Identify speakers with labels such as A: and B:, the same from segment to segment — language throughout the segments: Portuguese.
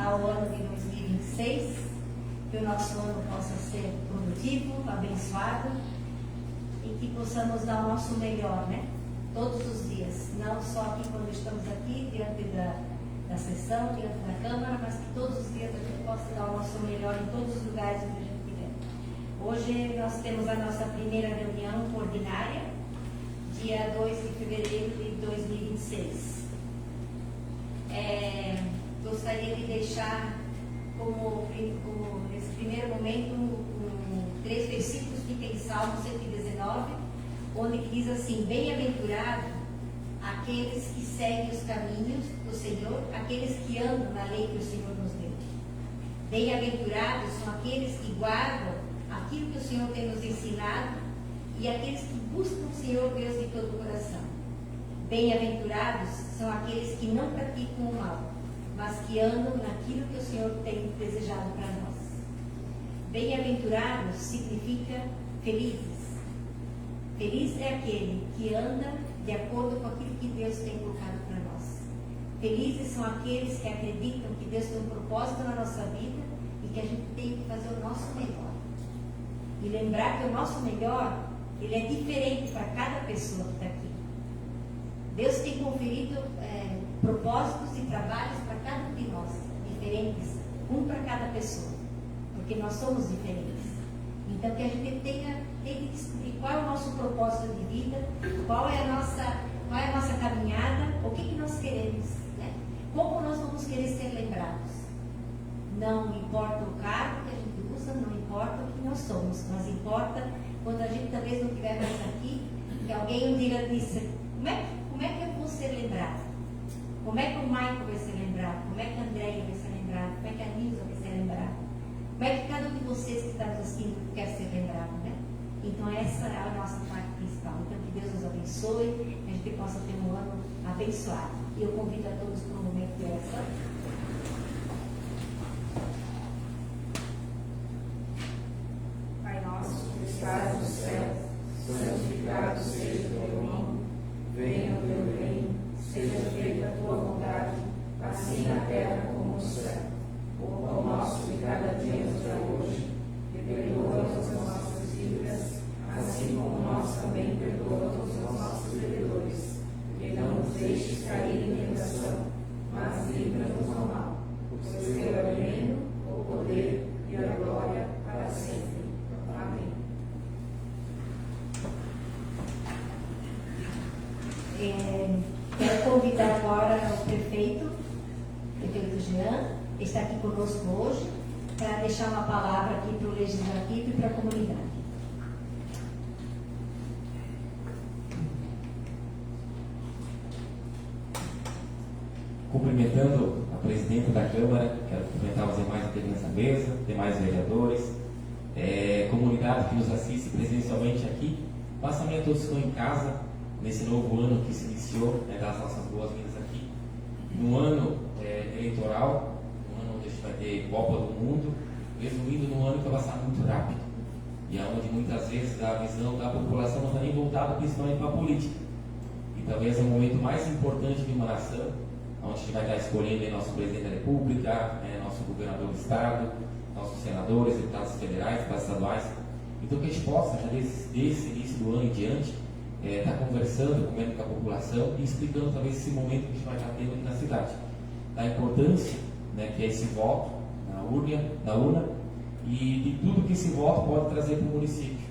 A: ao ano de 2026, que o nosso ano possa ser produtivo, abençoado e que possamos dar o nosso melhor, né? Todos os dias, não só aqui quando estamos aqui, diante da sessão, diante da Câmara, mas que todos os dias a gente possa dar o nosso melhor em todos os lugares onde a gente estiver. Hoje nós temos a nossa primeira reunião ordinária, dia 2 de fevereiro de 2026. Gostaria de deixar como nesse primeiro momento 3 versículos que tem Salmo 119, onde diz assim: bem-aventurado aqueles que seguem os caminhos do Senhor, aqueles que andam na lei que o Senhor nos deu. Bem-aventurados são aqueles que guardam aquilo que o Senhor tem nos ensinado e aqueles que buscam o Senhor Deus de todo o coração. Bem-aventurados são aqueles que não praticam o mal, mas que andam naquilo que o Senhor tem desejado para nós. Bem-aventurados significa felizes. Feliz é aquele que anda de acordo com aquilo que Deus tem colocado para nós. Felizes são aqueles que acreditam que Deus tem um propósito na nossa vida e que a gente tem que fazer o nosso melhor. E lembrar que o nosso melhor, ele é diferente para cada pessoa que está aqui. Deus tem conferido propósitos e trabalhos para cada um de nós, diferentes, um para cada pessoa, porque nós somos diferentes. Então que a gente tem que descobrir qual é o nosso propósito de vida, qual é a nossa caminhada, o que nós queremos, né? Como nós vamos querer ser lembrados. Não importa o cargo que a gente usa, não importa o que nós somos, mas importa quando a gente talvez não estiver mais aqui, que alguém um dia disse: como é que eu vou ser lembrado? Como é que o Michael vai ser lembrado? Como é que a Andréia vai ser lembrada? Como é que a Nilza vai ser lembrada? Como é que cada um de vocês que está nos assistindo quer ser lembrado, né? Então essa é a nossa parte principal. Então que Deus nos abençoe, que a gente possa ter um ano abençoado. E eu convido a todos para um momento de oração.
B: Pai nosso que estás no céu, santificado seja o teu nome, venha o teu reino, seja feita a tua vontade, assim na terra como no céu. O pão nosso de cada dia nos dá hoje, e perdoa-nos as nossas dívidas, assim como nós também perdoamos aos nossos devedores. E não nos deixes cair em tentação, mas livra-nos do mal. Pois teu é o reino, o poder e a glória para sempre. Amém.
A: Quero convidar agora o prefeito Jean, que está aqui conosco hoje, para deixar uma palavra aqui para o Legislativo e para a comunidade.
C: Cumprimentando a presidenta da Câmara, quero cumprimentar os demais integrantes da mesa, demais vereadores, comunidade que nos assiste presencialmente aqui, mas também a todos que estão em casa, nesse novo ano que se iniciou, das nossas boas-vindas aqui, no ano eleitoral, no ano onde a gente vai ter Copa do Mundo, resumindo num ano que vai passar muito rápido, e é onde muitas vezes a visão da população não está nem voltada principalmente para a política, e talvez é o momento mais importante de uma nação, onde a gente vai estar escolhendo nosso presidente da República, nosso governador do Estado, nossos senadores, deputados federais, deputados estaduais. Então que a gente possa, já desse início do ano em diante, estar conversando, comendo com a população e explicando talvez esse momento que a gente vai estar tendo aqui na cidade. Da importância, que é esse voto na urna e de tudo que esse voto pode trazer para o município.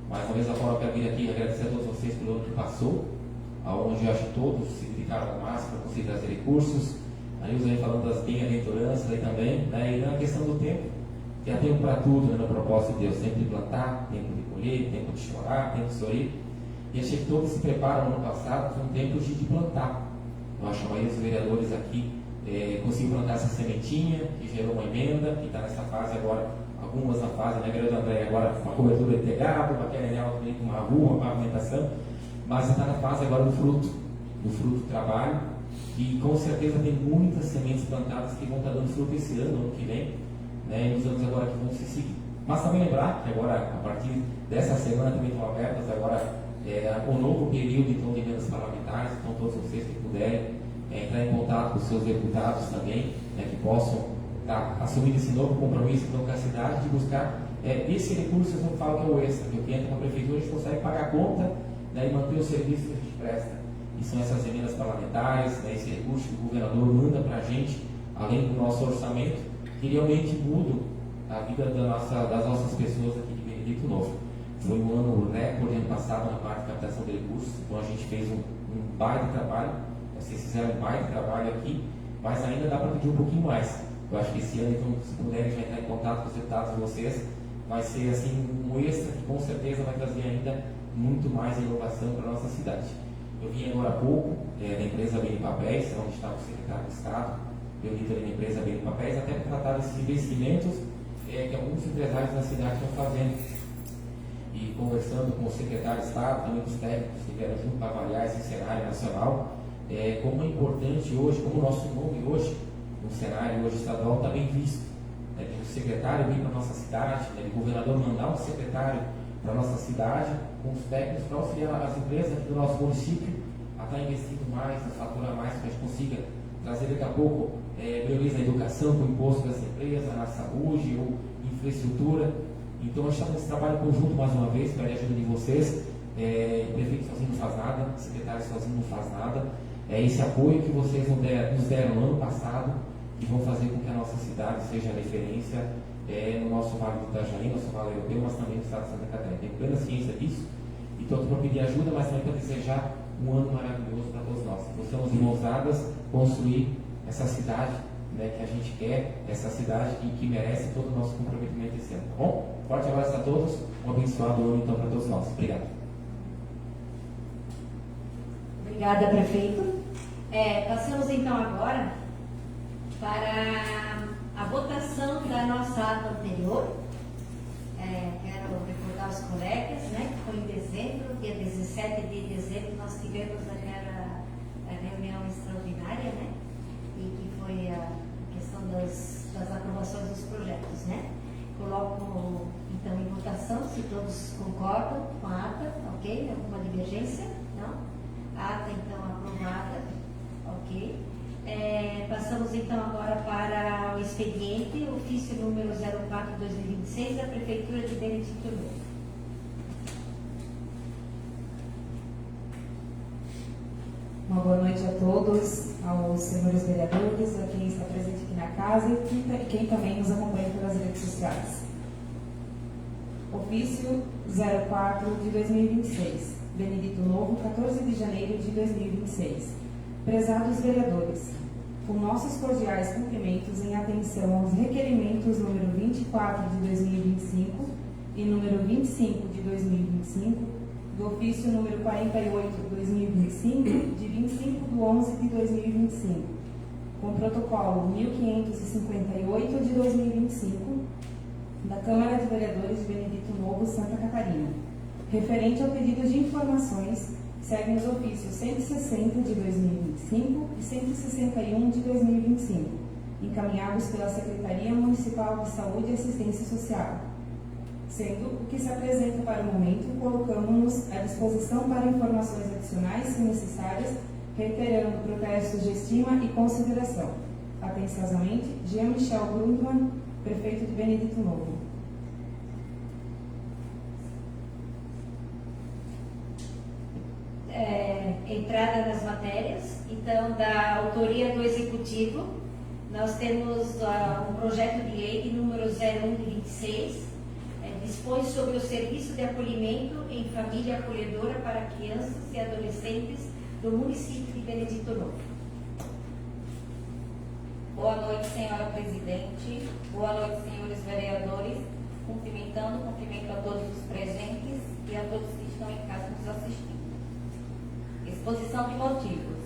C: Mais uma vez, eu quero vir aqui agradecer a todos vocês pelo ano que passou, onde eu acho que todos se dedicaram ao máximo para conseguir trazer recursos. A Nilza vem falando das bem-aventuranças aí também, e na questão do tempo, que há tempo para tudo, no propósito de Deus, tempo de plantar, tempo de colher, tempo de chorar, tempo de sorrir. E achei que todos se preparam no ano passado, foi um tempo de plantar. Eu acho que a maioria dos vereadores aqui conseguiu plantar essa sementinha, que gerou uma emenda, que está nessa fase agora, algumas na fase, vereador André, agora uma cobertura de telhado, uma querela também com uma rua, uma pavimentação, mas está na fase agora do fruto do trabalho, e com certeza tem muitas sementes plantadas que vão estar dando fruto esse ano que vem, e nos anos agora que vão se seguir. Mas também lembrar que agora, a partir dessa semana também estão abertas agora o novo período então, de emendas parlamentares, então todos vocês que puderem entrar em contato com os seus deputados também, que possam está assumindo esse novo compromisso então, com a cidade de buscar esse recurso, eu não falo que é o extra, que o que entra na prefeitura a gente consegue pagar a conta, né, e manter o serviço que a gente presta. E são essas emendas parlamentares, né, esse recurso que o governador manda para a gente, além do nosso orçamento, que realmente mudam a vida das nossas pessoas aqui de Benedito Novo. Foi um ano recorde ano passado na parte de captação de recursos, então a gente fez um baita trabalho, vocês fizeram um baita trabalho aqui, mas ainda dá para pedir um pouquinho mais. Eu acho que esse ano, então, se puderem já entrar em contato com os deputados de vocês, vai ser assim um extra que com certeza vai trazer ainda muito mais inovação para a nossa cidade. Eu vim agora há pouco da empresa BN Papéis, onde estava o secretário de Estado, reunido ali na empresa BN Papéis, até para tratar desses investimentos que alguns empresários da cidade estão fazendo. E conversando com o secretário de Estado, também com os técnicos que vieram junto para avaliar esse cenário nacional, como é importante hoje, como o nosso nome hoje, no cenário hoje estadual, está bem visto. O secretário vir para a nossa cidade, o governador mandar um secretário para a nossa cidade, com os técnicos para auxiliar as empresas aqui do nosso município a estar investindo mais, a faturar mais, para que a gente consiga trazer daqui a pouco melhorias na educação, com o imposto das empresas, na saúde ou infraestrutura. Então, a gente está nesse trabalho conjunto mais uma vez, para a ajuda de vocês. O prefeito sozinho não faz nada, o secretário sozinho não faz nada. Esse apoio que vocês nos deram no ano passado, que vão fazer com que a nossa cidade seja referência no nosso Vale do Itajaí, nosso Vale Europeu, mas também no estado de Santa Catarina. Tenho plena ciência disso e estou aqui para pedir ajuda, mas também para desejar um ano maravilhoso para todos nós. Possamos, em mãos dadas, construir essa cidade, né, que a gente quer, essa cidade que merece todo o nosso comprometimento esse ano. Tá bom? Forte abraço a todos, um abençoado ano então para todos nós. Obrigado.
A: Obrigada, prefeito. Passamos então agora para a votação da nossa ata anterior. Quero recordar os colegas, né, que foi em dezembro, dia 17 de dezembro, nós tivemos aquela reunião extraordinária, né, e que foi a questão das aprovações dos projetos, né. Coloco então em votação, se todos concordam com a ata, ok? Alguma divergência? Não? A ata então aprovada, ok? Passamos então agora para o expediente, ofício número 04/2026 da Prefeitura de Benedito Novo.
B: Uma boa noite a todos, aos senhores vereadores, a quem está presente aqui na casa e quem também nos acompanha pelas redes sociais. Ofício 04/2026, Benedito Novo, 14 de janeiro de 2026. Prezados vereadores, com nossos cordiais cumprimentos em atenção aos requerimentos número 24 de 2025 e número 25 de 2025, do ofício número 48 de 2025, de 25 de 11 de 2025, com protocolo 1558 de 2025, da Câmara de Vereadores de Benedito Novo, Santa Catarina, referente ao pedido de informações, seguem os ofícios 160 de 2025 e 161 de 2025, encaminhados pela Secretaria Municipal de Saúde e Assistência Social. Sendo o que se apresenta para o momento, colocamos-nos à disposição para informações adicionais, se necessárias, reiterando protestos de estima e consideração. Atenciosamente, Jean-Michel Grundmann, prefeito de Benedito Novo.
A: Entrada nas matérias, então, da autoria do Executivo, nós temos um projeto de lei de número 01 de 26, dispõe sobre o serviço de acolhimento em família acolhedora para crianças e adolescentes do município de Benedito Novo.
D: Boa noite, senhora presidente. Boa noite, senhores vereadores. Cumprimento a todos os presentes e a todos que estão em casa nos assistindo. Exposição de motivos.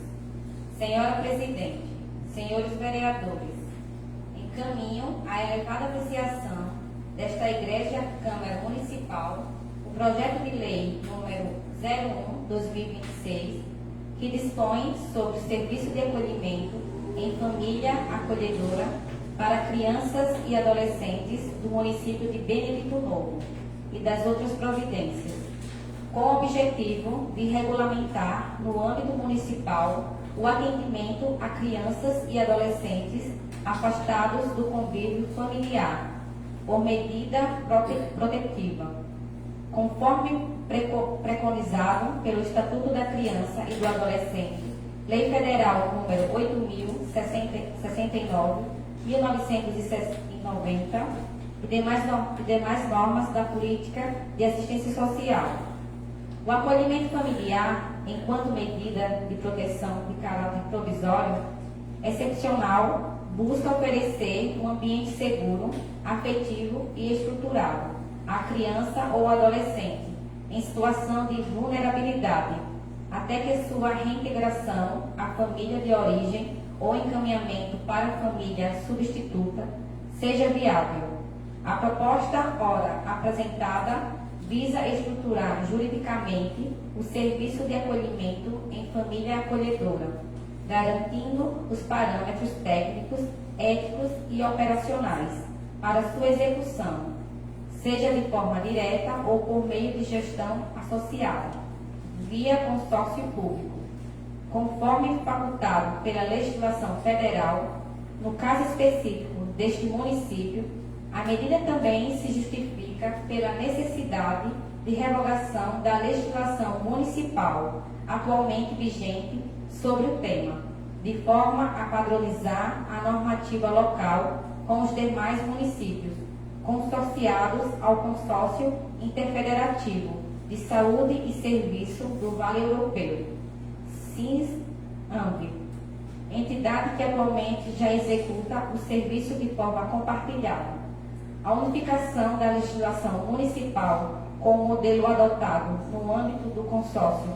D: Senhora presidente, senhores vereadores, encaminho à elevada apreciação desta Igreja Câmara Municipal o projeto de lei número 01/2026, que dispõe sobre o serviço de acolhimento em família acolhedora para crianças e adolescentes do município de Benedito Novo e das outras providências, com o objetivo de regulamentar no âmbito municipal o atendimento a crianças e adolescentes afastados do convívio familiar, por medida protetiva, conforme preconizado pelo Estatuto da Criança e do Adolescente, Lei Federal número 8.069, 1990, e demais normas da política de assistência social. O acolhimento familiar, enquanto medida de proteção de caráter provisório, excepcional, busca oferecer um ambiente seguro, afetivo e estruturado à criança ou adolescente em situação de vulnerabilidade, até que sua reintegração à família de origem ou encaminhamento para a família substituta seja viável. A proposta, ora apresentada, visa estruturar juridicamente o serviço de acolhimento em família acolhedora, garantindo os parâmetros técnicos, éticos e operacionais para sua execução, seja de forma direta ou por meio de gestão associada, via consórcio público, conforme facultado pela legislação federal. No caso específico deste município, a medida também se justifica pela necessidade de revogação da legislação municipal atualmente vigente sobre o tema, de forma a padronizar a normativa local com os demais municípios, consorciados ao Consórcio Interfederativo de Saúde e Serviço do Vale Europeu, SINS-AMV, entidade que atualmente já executa o serviço de forma compartilhada. A unificação da legislação municipal com o modelo adotado no âmbito do consórcio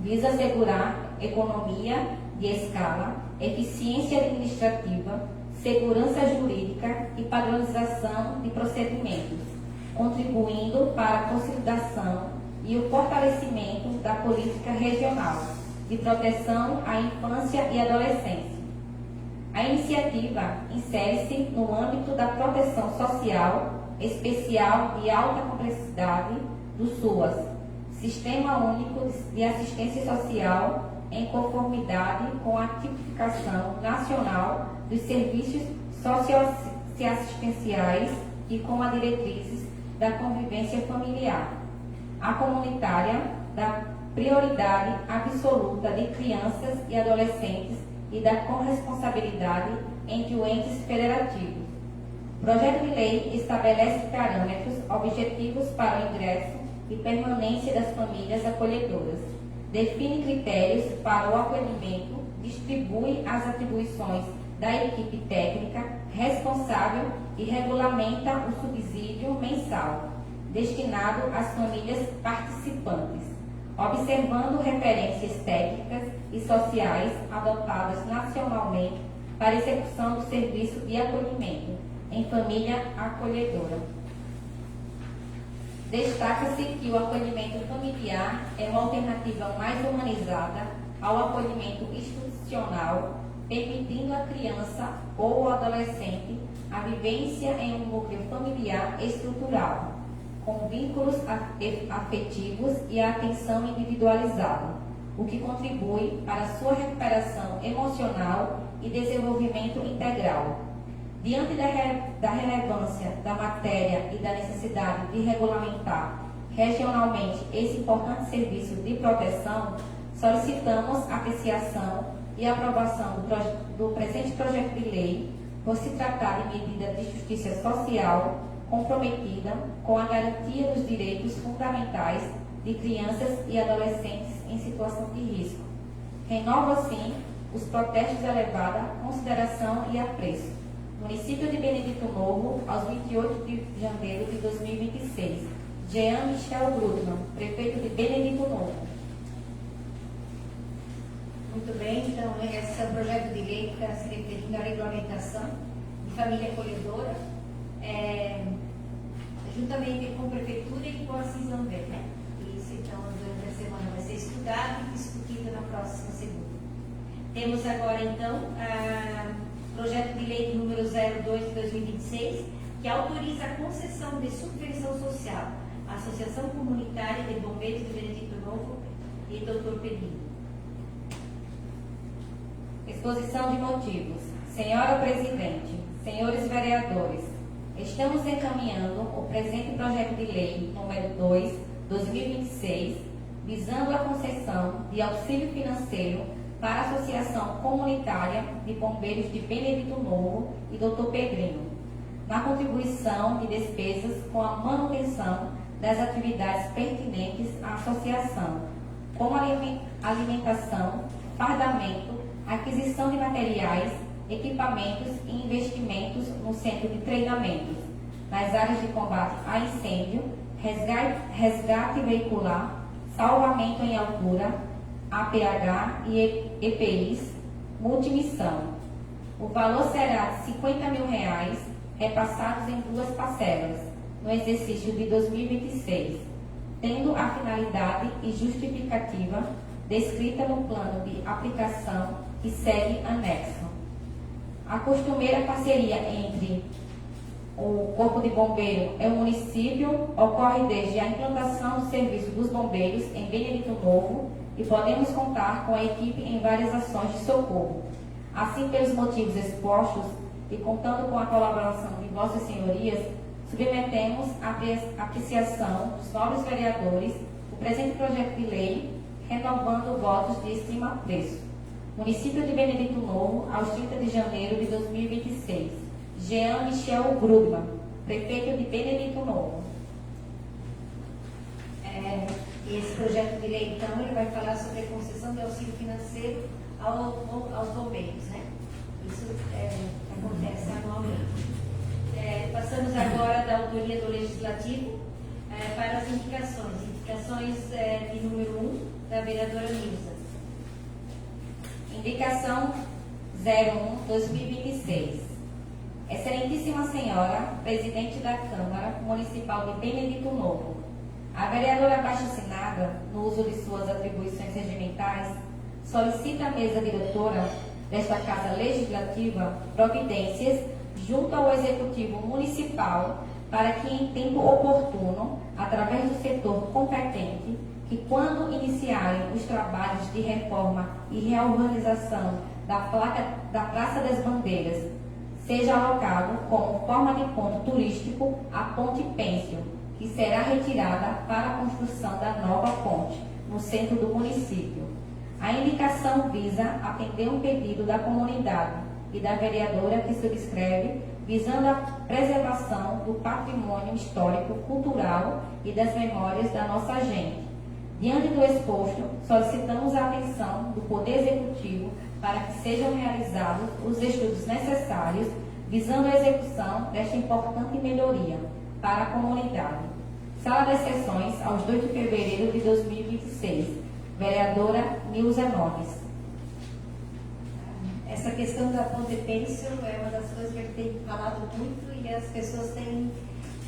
D: visa assegurar economia de escala, eficiência administrativa, segurança jurídica e padronização de procedimentos, contribuindo para a consolidação e o fortalecimento da política regional de proteção à infância e adolescência. A iniciativa insere-se no âmbito da proteção social especial de alta complexidade do SUAS, Sistema Único de Assistência Social, em conformidade com a tipificação nacional dos serviços socioassistenciais e com as diretrizes da convivência familiar, a comunitária da prioridade absoluta de crianças e adolescentes e da corresponsabilidade entre os entes federativos. O projeto de lei estabelece parâmetros objetivos para o ingresso e permanência das famílias acolhedoras, define critérios para o acolhimento, distribui as atribuições da equipe técnica responsável e regulamenta o subsídio mensal destinado às famílias participantes, observando referências técnicas e sociais adotadas nacionalmente para execução do serviço de acolhimento em família acolhedora. Destaca-se que o acolhimento familiar é uma alternativa mais humanizada ao acolhimento institucional, permitindo à criança ou ao adolescente a vivência em um núcleo familiar estrutural, com vínculos afetivos e a atenção individualizada, o que contribui para a sua recuperação emocional e desenvolvimento integral. Diante da relevância da matéria e da necessidade de regulamentar regionalmente esse importante serviço de proteção, solicitamos a apreciação e aprovação do presente projeto de lei, por se tratar de medida de justiça social comprometida com a garantia dos direitos fundamentais de crianças e adolescentes em situação de risco. Renovo, assim, os protestos de elevada consideração e apreço. Município de Benedito Novo, aos 28 de janeiro de 2026. Jean Michel Grutman, prefeito de Benedito Novo.
A: Muito bem, então esse é o projeto de lei que está se referindo à regulamentação de família acolhedora, juntamente com a Prefeitura e com a CISAMVE, né? Isso, então, durante a semana vai ser estudado e discutido na próxima segunda. Temos agora, então, o projeto de lei número 02 de 2026, que autoriza a concessão de subvenção social à Associação Comunitária de Bombeiros de Benedito Novo e Dr. Pedrinho.
D: Exposição de motivos. Senhora Presidente, senhores vereadores, estamos encaminhando o presente projeto de lei número 2/2026, visando a concessão de auxílio financeiro para a Associação Comunitária de Bombeiros de Benedito Novo e Dr. Pedrinho, na contribuição de despesas com a manutenção das atividades pertinentes à associação, como alimentação, fardamento, aquisição de materiais, equipamentos e investimentos no centro de treinamentos, nas áreas de combate a incêndio, resgate veicular, salvamento em altura, APH e EPIs, multimissão. O valor será de R$50 mil, repassados em 2 parcelas, no exercício de 2026, tendo a finalidade e justificativa descrita no plano de aplicação que segue anexo. A costumeira parceria entre o Corpo de Bombeiro e o município ocorre desde a implantação do serviço dos bombeiros em Benedito Novo e podemos contar com a equipe em várias ações de socorro. Assim, pelos motivos expostos e contando com a colaboração de vossas senhorias, submetemos à apreciação dos nobres vereadores o presente projeto de lei, renovando votos de estima-preço. Município de Benedito Novo, aos 30 de janeiro de 2026. Jean Michel Grudman, prefeito de Benedito Novo.
A: Esse projeto de lei, então, ele vai falar sobre a concessão de auxílio financeiro aos bombeiros, né? Isso acontece anualmente. Passamos agora da autoria do Legislativo para as indicações. Indicações de número 1, da vereadora Nilza. Indicação 01/2026. Excelentíssima Senhora, Presidente da Câmara Municipal de Benedito Novo, a vereadora abaixo assinada, no uso de suas atribuições regimentais, solicita à mesa diretora desta Casa Legislativa providências junto ao Executivo Municipal para que, em tempo oportuno, através do setor competente, que quando iniciarem os trabalhos de reforma e reorganização da Praça das Bandeiras, seja alocado como forma de ponto turístico a Ponte Pêncio, que será retirada para a construção da nova ponte no centro do município. A indicação visa atender um pedido da comunidade e da vereadora que subscreve, visando a preservação do patrimônio histórico, cultural e das memórias da nossa gente. Diante do exposto, solicitamos a atenção do Poder Executivo para que sejam realizados os estudos necessários, visando a execução desta importante melhoria para a comunidade. Sala das Sessões, aos 2 de fevereiro de 2026. Vereadora Nilza Nones. Essa questão da Ponte Pênsil é uma das coisas que eu tenho falado muito e as pessoas têm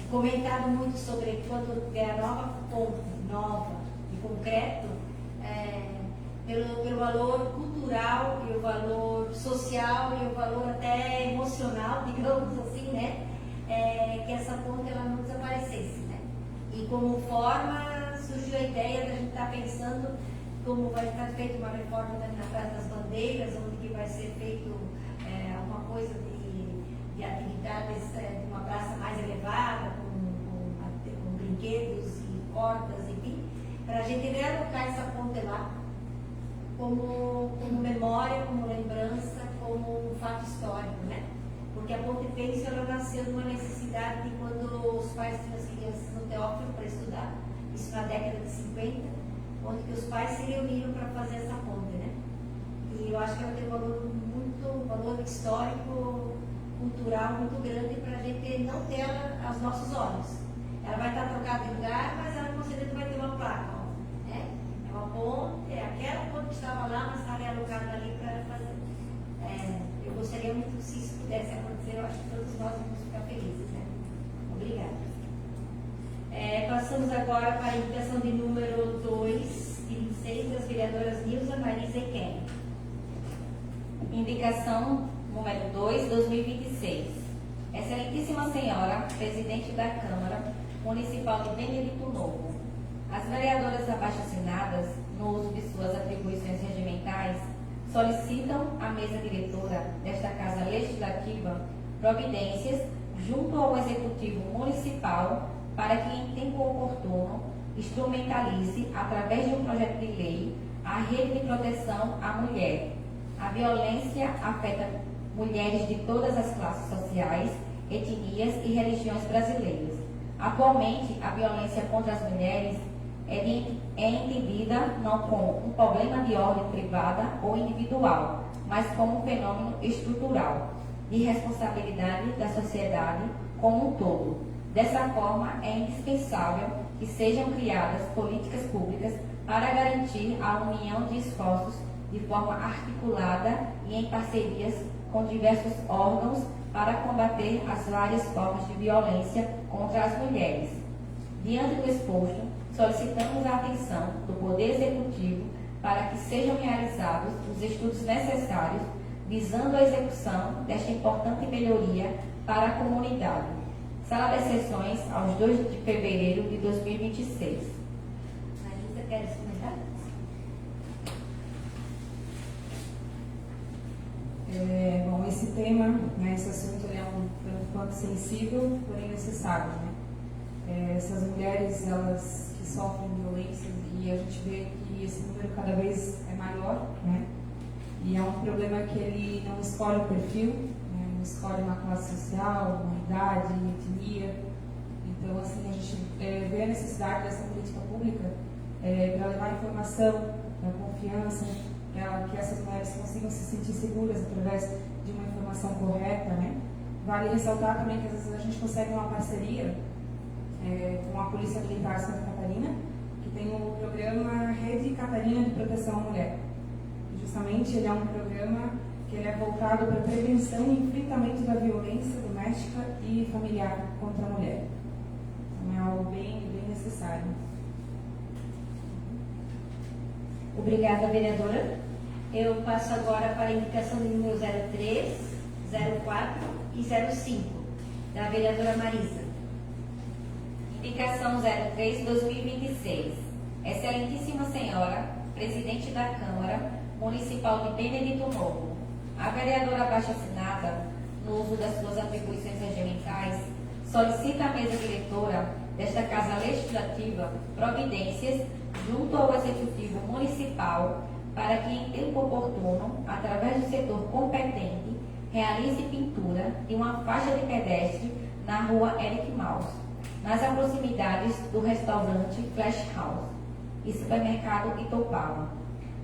A: comentado muito sobre quando é a nova ponte, nova, de concreto, pelo valor cultural e o valor social e o valor até emocional, digamos assim, né? Que essa ponte ela não desaparecesse, né? E como forma surgiu a ideia da gente estar pensando como vai estar feita uma reforma na Praça das Bandeiras, onde que vai ser feito alguma coisa de atividades de uma praça mais elevada, com brinquedos e cordas, enfim, para a gente realocar essa ponte lá como memória, como lembrança, como um fato histórico, né? Porque a Ponte Pênsil ela nasceu de uma necessidade de quando os pais tinham as crianças no Teófilo para estudar, isso na década de 50, onde que os pais se reuniram para fazer essa ponte, né? E eu acho que ela tem um valor histórico, cultural muito grande para a gente não ter ela aos nossos olhos. Ela vai estar trocada de lugar, mas ela com certeza vai ter uma placa, ó, né? É uma ponte, é aquela ponte que estava lá, mas está realocada ali para fazer. Eu gostaria muito que se isso pudesse acontecer, eu acho que todos nós vamos ficar felizes, né? Obrigada. Passamos agora para a indicação de número 2, de 26, das vereadoras Nilza, Marisa e Kenny. Indicação número 2, 2026. Excelentíssima Senhora, Presidente da Câmara Municipal de Benedito Novo, as vereadoras abaixo assinadas, no uso de suas atribuições regimentais,
D: solicitam à mesa diretora desta Casa Legislativa providências junto ao Executivo Municipal para que, em tempo oportuno, instrumentalize, através de um projeto de lei, a rede de proteção à mulher. A violência afeta mulheres de todas as classes sociais, etnias e religiões brasileiras. Atualmente, a violência contra as mulheres é entendida não como um problema de ordem privada ou individual, mas como um fenômeno estrutural, de responsabilidade da sociedade como um todo. Dessa forma, é indispensável que sejam criadas políticas públicas para garantir a união de esforços de forma articulada e em parcerias com diversos órgãos para combater as várias formas de violência contra as mulheres. Diante do exposto, solicitamos a atenção do Poder Executivo para que sejam realizados os estudos necessários visando a execução desta importante melhoria para a comunidade. Sala das Sessões, aos 2 de fevereiro de 2026.
A: Marisa, quer comentar?
B: Bom, esse tema, né, esse assunto é um tanto quanto sensível, porém necessário, né? Essas mulheres, elas que sofrem violências, e a gente vê que esse número cada vez é maior, né? E é um problema que ele não escolhe o perfil, né? Não escolhe uma classe social, uma idade, etnia. Então, assim, a gente vê a necessidade dessa política pública para levar informação, confiança, para que essas mulheres consigam se sentir seguras através de uma informação correta, né? Vale ressaltar também que às vezes a gente consegue uma parceria com a Polícia Militar de Santa Catarina, que tem o programa Rede Catarina de Proteção à Mulher. E justamente ele é um programa que ele é voltado para a prevenção e enfrentamento da violência doméstica e familiar contra a mulher. Então é algo bem necessário.
A: Obrigada, vereadora. Eu passo agora para a indicação de número 03, 04 e 05, da vereadora Marisa.
D: Indicação 03/2026. Excelentíssima Senhora, Presidente da Câmara Municipal de Benedito Novo, a vereadora abaixo-assinada, no uso das suas atribuições regimentais, solicita à mesa diretora desta Casa Legislativa providências junto ao Executivo Municipal para que, em tempo oportuno, através do setor competente, realize pintura de uma faixa de pedestre na rua Eric Maus, nas proximidades do restaurante Flash House e supermercado Itopava.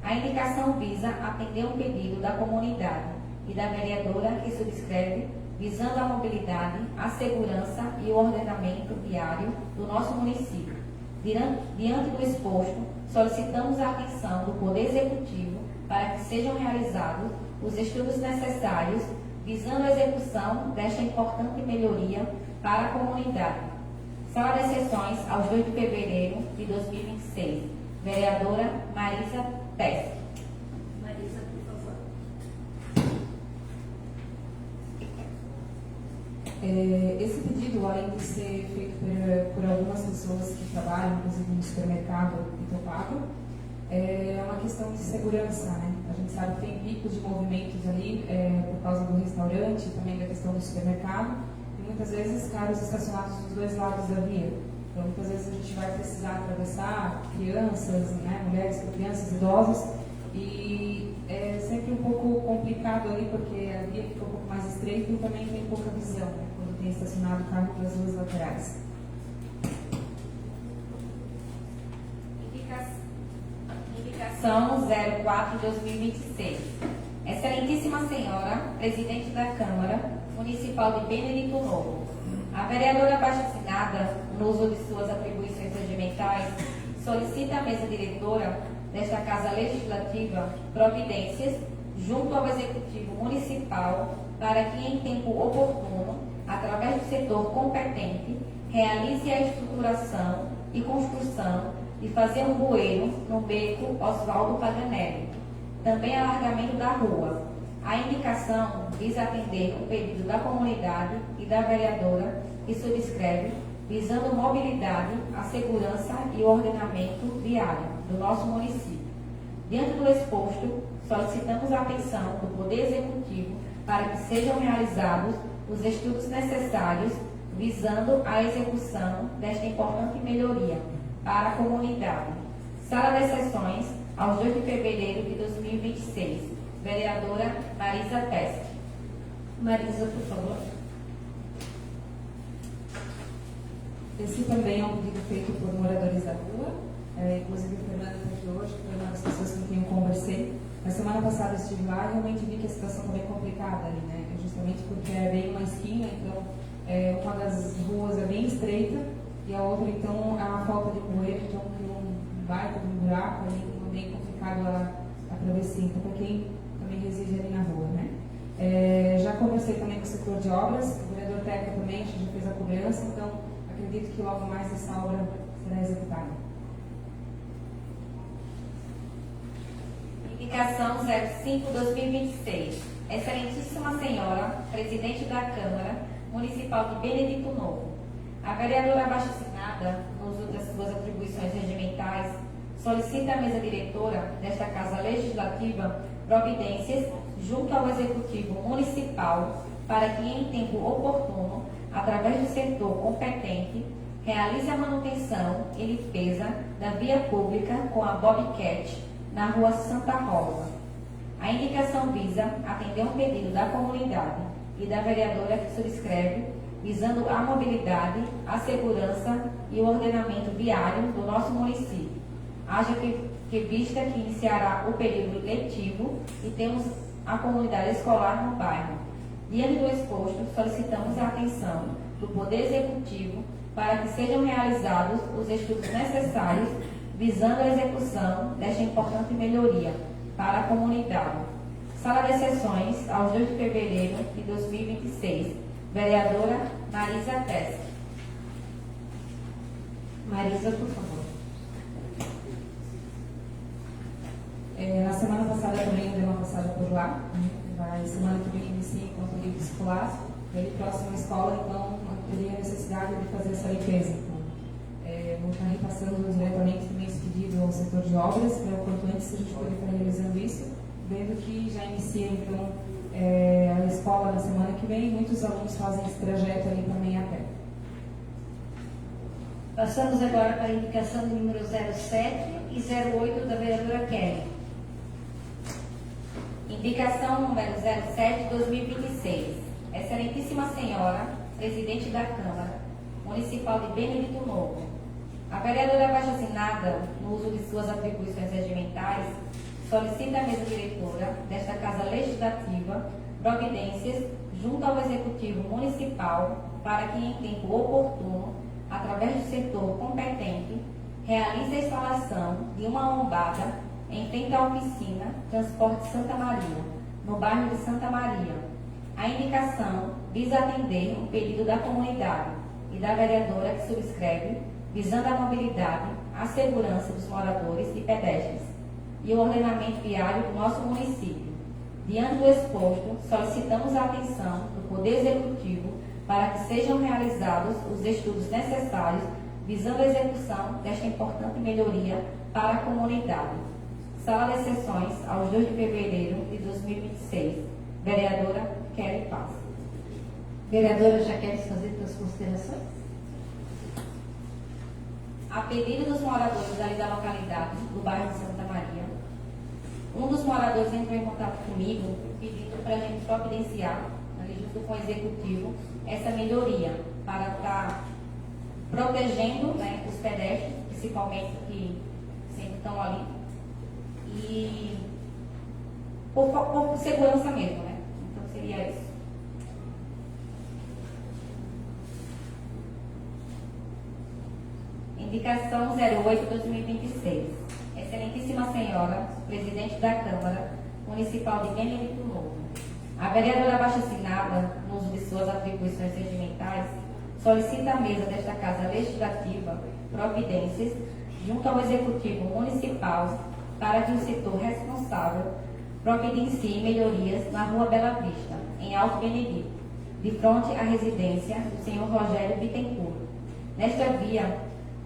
D: A indicação visa atender um pedido da comunidade e da vereadora que subscreve, visando a mobilidade, a segurança e o ordenamento viário do nosso município. Diante do exposto, solicitamos a atenção do Poder Executivo para que sejam realizados os estudos necessários visando a execução desta importante melhoria para a comunidade. Sala das Sessões, aos 2 de fevereiro de 2026. Vereadora Marisa Tess.
A: Marisa, por favor.
B: Esse pedido, além de ser feito por algumas pessoas que trabalham, inclusive no supermercado Itopava, é uma questão de segurança, né? A gente sabe que tem picos de movimentos ali por causa do restaurante, também da questão do supermercado, e muitas vezes carros estacionados dos dois lados da via. Então, muitas vezes a gente vai precisar atravessar crianças, né? Mulheres com crianças, idosos, e é sempre um pouco complicado ali, porque a via fica um pouco mais estreita e também tem pouca visão, né? Quando tem estacionado o carro pelas ruas laterais.
D: Indicação 04/2026. Excelentíssima Senhora, Presidente da Câmara Municipal de Benedito Novo, a vereadora abaixo-assinada, no uso de suas atribuições regimentais, solicita à mesa diretora desta Casa Legislativa providências junto ao Executivo Municipal para que, em tempo oportuno, através do setor competente, realize a estruturação e construção de fazer um bueiro no beco Oswaldo Paganelli, também alargamento da rua. A indicação visa atender o pedido da comunidade e da vereadora que subscreve, visando mobilidade, a segurança e o ordenamento viário do nosso município. Diante do exposto, solicitamos a atenção do Poder Executivo para que sejam realizados os estudos necessários visando a execução desta importante melhoria para a comunidade. Sala das Sessões, aos 2 de fevereiro de 2026. Vereadora Marisa Pesce.
A: Marisa, por favor.
B: Esse também é um pedido feito por moradores da rua, inclusive o Fernando está aqui hoje, foi uma das pessoas com quem eu conversei. Na semana passada eu estive lá e realmente vi que a situação está bem complicada ali, né? Justamente porque é bem uma esquina, então uma das ruas é bem estreita e a outra, então, a falta de poeira, então criou um baita de um buraco ali, então é bem complicado a travessia, então para quem também reside ali na rua, né? Já conversei também com o setor de obras, o vereador Teca também já fez a cobrança, então acredito que logo mais essa obra será executada.
D: Indicação 05-2026. Excelentíssima Senhora, Presidente da Câmara Municipal de Benedito Novo. A vereadora abaixo-assinada, no uso das suas atribuições regimentais, solicita à mesa diretora desta Casa Legislativa providências junto ao Executivo Municipal para que, em tempo oportuno, através do setor competente, realize a manutenção e limpeza da via pública com a Bobcat na Rua Santa Rosa. A indicação visa atender um pedido da comunidade e da vereadora que subscreve, visando a mobilidade, a segurança e o ordenamento viário do nosso município. Haja que vista que iniciará o período letivo e temos a comunidade escolar no bairro. Diante do exposto, solicitamos a atenção do Poder Executivo para que sejam realizados os estudos necessários visando a execução desta importante melhoria para a comunidade. Sala das Sessões, aos 2 de fevereiro de 2026. Vereadora Marisa Pesce.
A: Marisa, por favor.
B: Na semana passada também eu dei uma passada por lá, né? Semana que vem inicia com o livro escolar, ele próximo à escola, então teria a necessidade de fazer essa limpeza. Então, vou estar repassando diretamente também esse pedido ao setor de obras, para o quanto antes a gente poder estar realizando isso, vendo que já inicia então a escola na semana que vem, muitos alunos fazem esse trajeto ali também a pé.
A: Passamos agora para a indicação de número 07 e 08 da vereadora Kelly.
D: Indicação número 07-2026. Excelentíssima Senhora, Presidente da Câmara Municipal de Benedito Novo. A vereadora abaixo-assinada, no uso de suas atribuições regimentais, solicita à mesa diretora desta Casa Legislativa providências junto ao Executivo Municipal para que, em tempo oportuno, através do setor competente, realize a instalação de uma lombada em frente à oficina Transporte Santa Maria, no bairro de Santa Maria. A indicação visa atender um pedido da comunidade e da vereadora que subscreve, visando a mobilidade, a segurança dos moradores e pedestres e o ordenamento viário do nosso município. Diante do exposto, solicitamos a atenção do Poder Executivo para que sejam realizados os estudos necessários visando a execução desta importante melhoria para a comunidade. Sala das Sessões, aos 2 de fevereiro de 2026. Vereadora Kelly Paz.
A: Vereadora, já quer fazer suas considerações?
D: A pedido dos moradores ali da localidade, do bairro de Santa Maria, um dos moradores entrou em contato comigo pedindo para a gente providenciar, ali junto com o executivo, essa melhoria para estar protegendo, né, os pedestres, principalmente que sempre estão ali, e por segurança mesmo, né? Então seria isso. Indicação 08-2026. Excelentíssima Senhora, Presidente da Câmara Municipal de Benedito Novo. A vereadora abaixo-assinada, no uso de suas atribuições regimentais, solicita à mesa desta Casa Legislativa providências junto ao Executivo Municipal para que o setor responsável providencie melhorias na Rua Bela Vista, em Alto Benedito, de frente à residência do senhor Rogério Bittencourt. Nesta via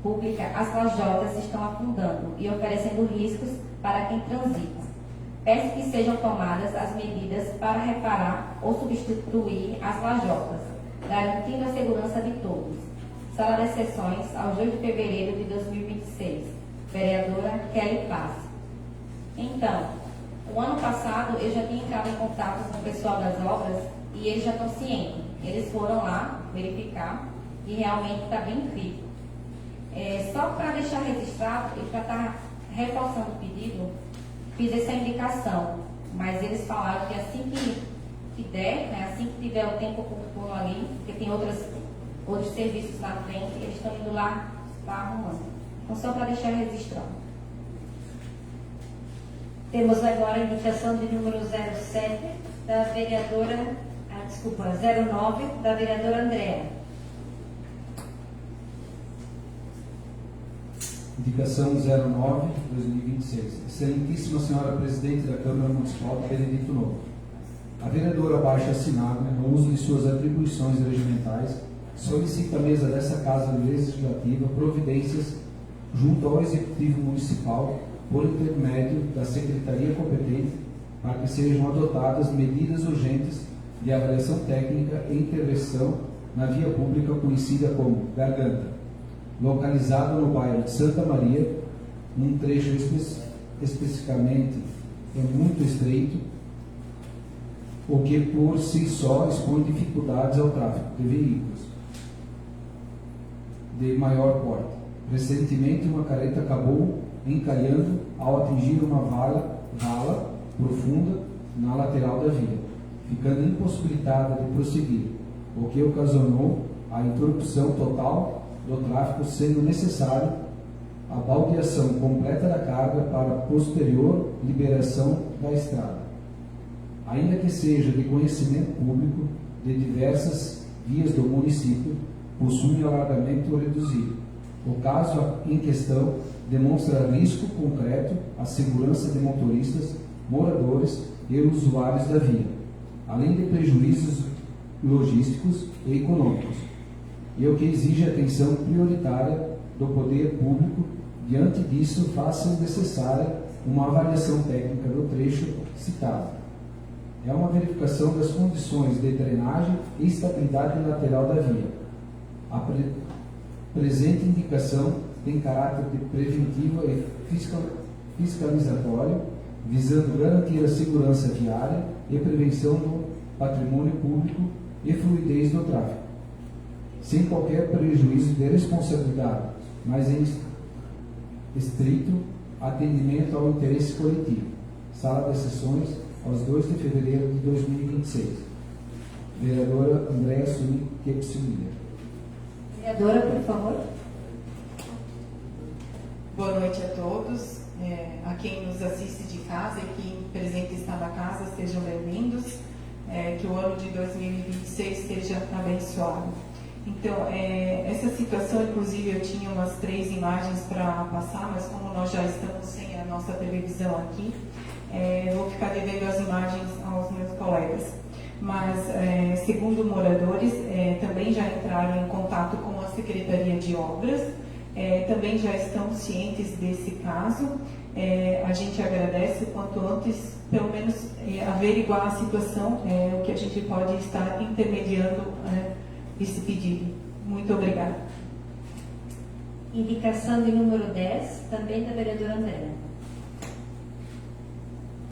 D: pública, as lajotas estão afundando e oferecendo riscos para quem transita. peço que sejam tomadas as medidas para reparar ou substituir as lajotas, garantindo a segurança de todos. Sala de sessões, ao 2 de fevereiro de 2026. Vereadora Kelly Paz. Então, o ano passado eu já tinha entrado em contato com o pessoal das obras e eles já estão cientes. Eles foram lá verificar e realmente está bem crítico. Só para deixar registrado e para estar reforçando o pedido, fiz essa indicação, mas eles falaram que assim que der, né, assim que tiver o tempo oportuno ali, porque tem outros serviços na frente, eles estão indo lá arrumando. Então, só para deixar registrado.
A: Temos agora a indicação de número 07 da vereadora, 09 da vereadora Andréa.
E: Indicação 09/2026. Excelentíssima Senhora Presidente da Câmara Municipal de Benedito Novo. A vereadora abaixo assinada, no uso de suas atribuições regimentais, solicita à mesa dessa Casa Legislativa providências junto ao Executivo Municipal por intermédio da Secretaria competente para que sejam adotadas medidas urgentes de avaliação técnica e intervenção na via pública conhecida como Garganta, localizada no bairro de Santa Maria, num trecho especificamente muito estreito, o que por si só expõe dificuldades ao tráfego de veículos de maior porte. Recentemente, uma carreta acabou encalhando ao atingir uma vala profunda na lateral da via, ficando impossibilitada de prosseguir, o que ocasionou a interrupção total do tráfego, sendo necessário a baldeação completa da carga para posterior liberação da estrada. Ainda que seja de conhecimento público, de diversas vias do município possuem alargamento reduzido. O caso em questão demonstra risco concreto à segurança de motoristas, moradores e usuários da via, além de prejuízos logísticos e econômicos, e o que exige atenção prioritária do poder público. Diante disso, faça necessária uma avaliação técnica do trecho citado. É uma verificação das condições de drenagem e estabilidade lateral da via. A presente indicação tem caráter de preventivo e fiscalizatório, visando garantir a segurança viária e prevenção do patrimônio público e fluidez do tráfego, sem qualquer prejuízo de responsabilidade, mas em estrito atendimento ao interesse coletivo. Sala de sessões, aos 2 de fevereiro de 2026. Vereadora Andréa Suni Kepsimiller.
A: Vereadora, por favor.
B: Boa noite a todos, a quem nos assiste de casa e quem presente está na casa, sejam bem-vindos, que o ano de 2026 seja abençoado. Então, essa situação, inclusive, eu tinha umas 3 imagens para passar, mas como nós já estamos sem a nossa televisão aqui, vou ficar devendo as imagens aos meus colegas. Mas, segundo moradores, também já entraram em contato com a Secretaria de Obras, também já estão cientes desse caso. A gente agradece o quanto antes, pelo menos, averiguar a situação, o que a gente pode estar intermediando esse pedido. Muito obrigada.
A: Indicação de número 10, também da vereadora Andréa.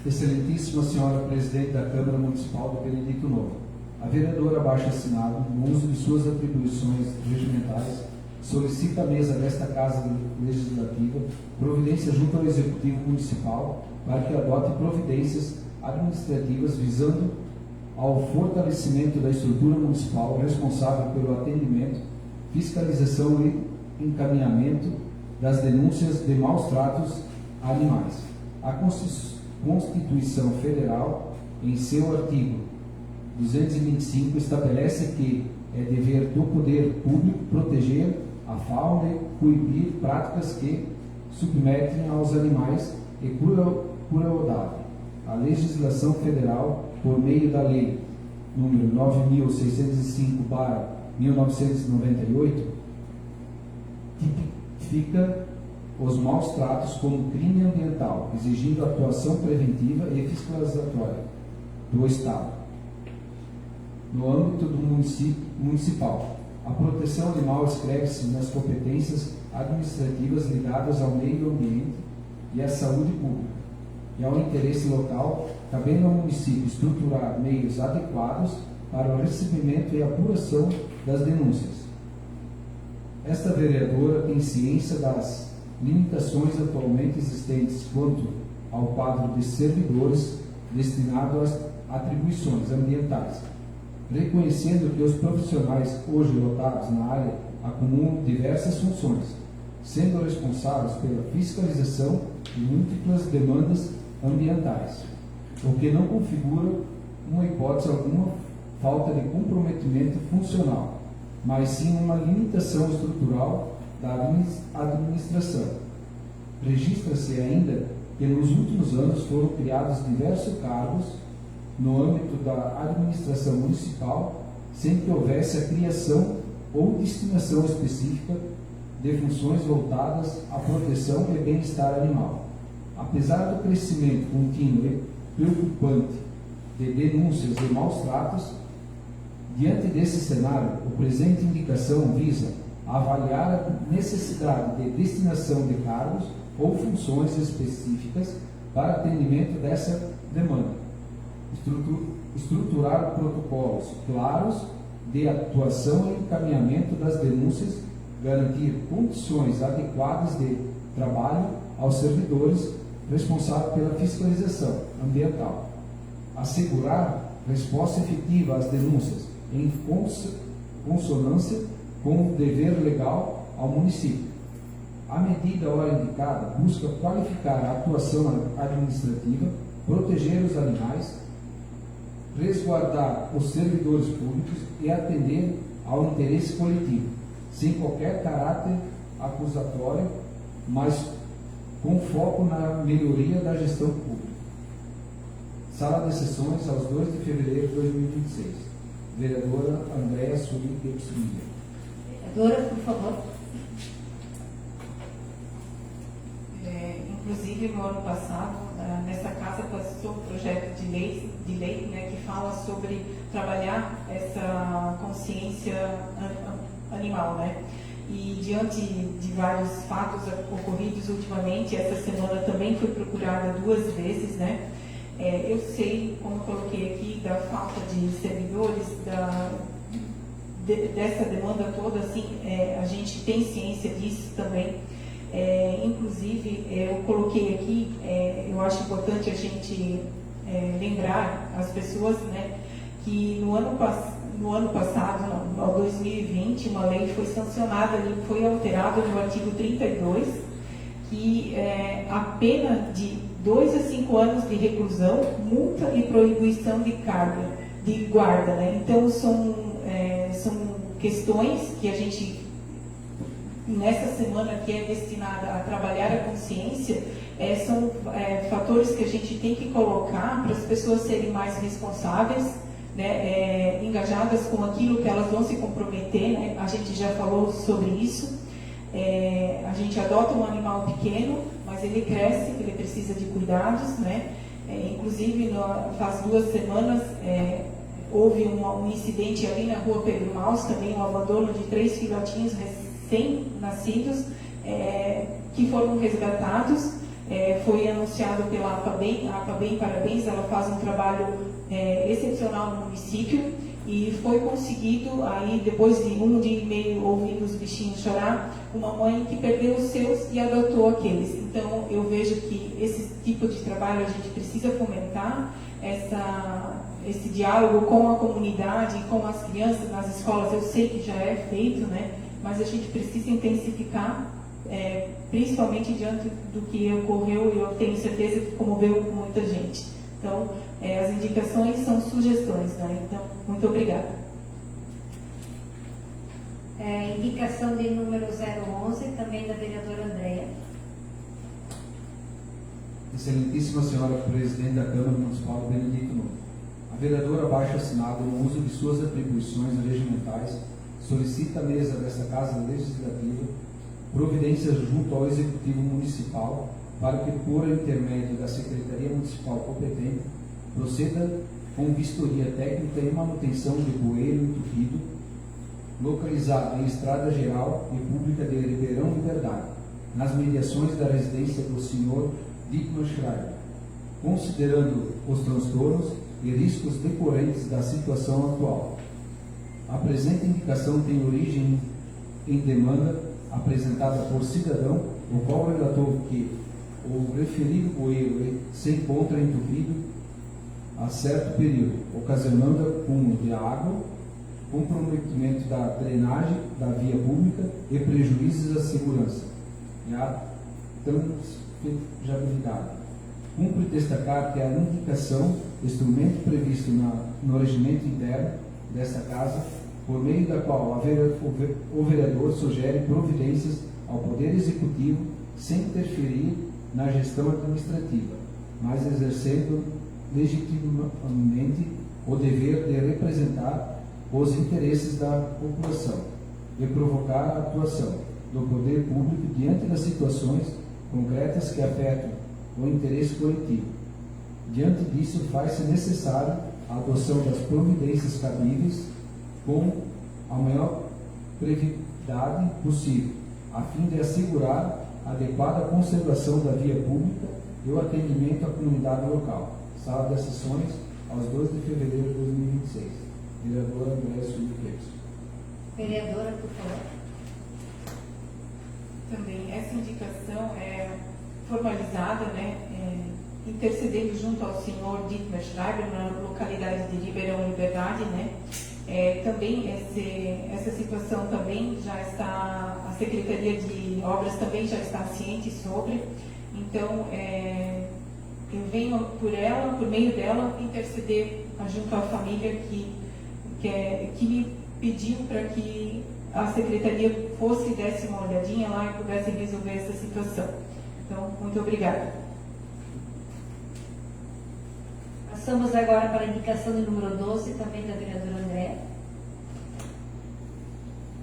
E: Excelentíssima Senhora Presidente da Câmara Municipal de Benedito Novo. A vereadora abaixo assinada, no uso de suas atribuições regimentais, solicita à mesa desta Casa Legislativa providência junto ao Executivo Municipal para que adote providências administrativas visando ao fortalecimento da estrutura municipal responsável pelo atendimento, fiscalização e encaminhamento das denúncias de maus tratos a animais. A Constituição Federal, em seu artigo 225, estabelece que é dever do poder público proteger a fauna e coibir práticas que submetem aos animais e crueldade. A legislação federal, por meio da Lei número 9.605/1998, tipifica os maus tratos como crime ambiental, exigindo atuação preventiva e fiscalizatória do Estado. No âmbito do municipal, a proteção animal escreve-se nas competências administrativas ligadas ao meio ambiente e à saúde pública, e ao interesse local, cabendo ao município estruturar meios adequados para o recebimento e apuração das denúncias. Esta vereadora tem ciência das limitações atualmente existentes quanto ao quadro de servidores destinado às atribuições ambientais, reconhecendo que os profissionais hoje lotados na área acumulam diversas funções, sendo responsáveis pela fiscalização de múltiplas demandas ambientais, o que não configura uma hipótese alguma falta de comprometimento funcional, mas sim uma limitação estrutural da administração. Registra-se ainda que nos últimos anos foram criados diversos cargos no âmbito da administração municipal, sem que houvesse a criação ou destinação específica de funções voltadas à proteção e bem-estar animal. Apesar do crescimento contínuo e preocupante de denúncias e maus tratos, diante desse cenário, a presente indicação visa avaliar a necessidade de destinação de cargos ou funções específicas para atendimento dessa demanda, estruturar protocolos claros de atuação e encaminhamento das denúncias, garantir condições adequadas de trabalho aos servidores responsáveis pela fiscalização ambiental, assegurar resposta efetiva às denúncias em consonância com o dever legal ao município. A medida hora indicada busca qualificar a atuação administrativa, proteger os animais, resguardar os servidores públicos e atender ao interesse coletivo, sem qualquer caráter acusatório, mas com foco na melhoria da gestão pública. Sala de sessões, aos 2 de fevereiro de 2026. Vereadora Andréa Sueli Pepsinha.
A: Vereadora, por favor.
B: Inclusive, no ano passado, nessa casa passou um projeto de lei, né, que fala sobre trabalhar essa consciência animal, né? E diante de vários fatos ocorridos ultimamente, essa semana também fui procurada 2 vezes, né? Eu sei, como eu coloquei aqui, da falta de servidores, dessa demanda toda, assim, a gente tem ciência disso também. Inclusive, eu coloquei aqui, eu acho importante a gente lembrar as pessoas, né, que no ano passado, no 2020, uma lei foi sancionada e foi alterada no artigo 32, que a pena de 2 a 5 anos de reclusão, multa e proibição de guarda, né? Então, são questões que a gente, nessa semana que é destinada a trabalhar a consciência, são fatores que a gente tem que colocar para as pessoas serem mais responsáveis, né, engajadas com aquilo que elas vão se comprometer, né? A gente já falou sobre isso. A gente adota um animal pequeno, mas ele cresce, ele precisa de cuidados, né? Inclusive, faz 2 semanas, houve um incidente ali na rua Pedro Maus, também um abandono de 3 filhotinhos recém-nascidos, que foram resgatados. Foi anunciado pela APABEM. A APABEM, parabéns, ela faz um trabalho excepcional no município, e foi conseguido, aí depois de 1 dia e meio ouvindo os bichinhos chorar, uma mãe que perdeu os seus e adotou aqueles. Então, eu vejo que esse tipo de trabalho a gente precisa fomentar, esse diálogo com a comunidade, com as crianças nas escolas. Eu sei que já é feito, né? Mas a gente precisa intensificar, principalmente diante do que ocorreu, e eu tenho certeza que comoveu muita gente. Então, as indicações são sugestões, né? Então, muito obrigada.
A: Indicação de número 011, também da vereadora Andréa.
E: Excelentíssima Senhora Presidente da Câmara Municipal Benedito Nunes, a vereadora abaixo assinada, no uso de suas atribuições regimentais, solicita a mesa desta Casa Legislativa providências junto ao Executivo Municipal para que, por intermédio da Secretaria Municipal competente, proceda com vistoria técnica e manutenção de bueiro entupido, localizado em Estrada Geral e Pública de Ribeirão Liberdade, nas mediações da residência do Sr. Dietmar Schreiber, considerando os transtornos e riscos decorrentes da situação atual. A presente indicação tem origem em demanda apresentada por cidadão, o qual relatou que o referido bueiro se encontra entupido há certo período, ocasionando acúmulo de água, comprometimento da drenagem da via pública e prejuízos à segurança e à transferibilidade. Cumpre destacar que a indicação, instrumento previsto no regimento interno desta Casa, por meio da qual o vereador sugere providências ao Poder Executivo sem interferir na gestão administrativa, mas exercendo legitimamente o dever de representar os interesses da população e provocar a atuação do poder público diante das situações concretas que afetam o interesse coletivo. Diante disso, faz-se necessário a adoção das providências cabíveis com a maior brevidade possível, a fim de assegurar a adequada conservação da via pública e o atendimento à comunidade local. Sala das sessões, aos 12 de fevereiro de 2026. Vereadora Andréa Suíno Pires.
A: Vereadora, por favor.
B: Também essa indicação é formalizada, intercedendo junto ao senhor Dietmar Schreiber, na localidade de Ribeirão Liberdade, também essa situação também já está, a Secretaria de Obras também já está ciente sobre, então eu venho por meio dela, interceder junto à família que me pediu para que a Secretaria fosse, desse uma olhadinha lá e pudesse resolver essa situação. Então, muito obrigada.
A: Passamos agora para a indicação de número 12, também da vereadora Andréa.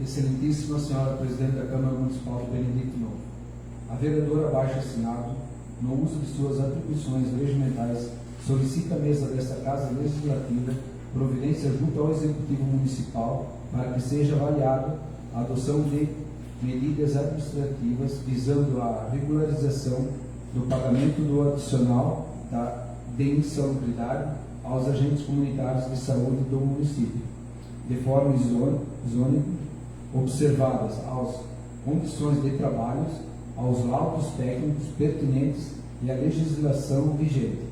E: Excelentíssima Senhora Presidente da Câmara Municipal de Benedito Novo, a vereadora abaixo assinado, no uso de suas atribuições regimentais, solicita à mesa desta Casa Legislativa providência junto ao Executivo Municipal para que seja avaliado a adoção de medidas administrativas visando a regularização do pagamento do adicional de insalubridade aos agentes comunitários de saúde do município, de forma isônica, observadas as condições de trabalhos, aos laudos técnicos pertinentes e à legislação vigente.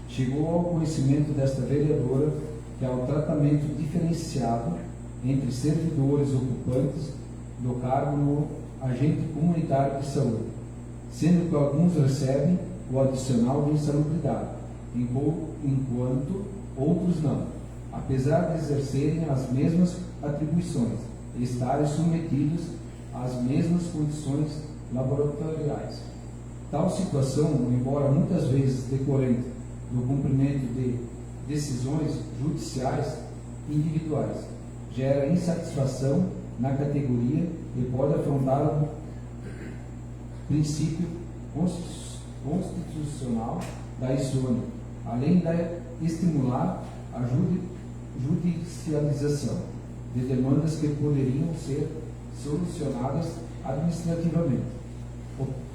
E: Chegou ao conhecimento desta vereadora que há um tratamento diferenciado entre servidores ocupantes do cargo no agente comunitário de saúde, sendo que alguns recebem o adicional de insalubridade, enquanto outros não, apesar de exercerem as mesmas atribuições e estarem submetidos às mesmas condições laboratoriais. Tal situação, embora muitas vezes decorrente do cumprimento de decisões judiciais individuais, gera insatisfação na categoria e pode afrontar o princípio constitucional da isônia, além de estimular a judicialização de demandas que poderiam ser solucionadas administrativamente.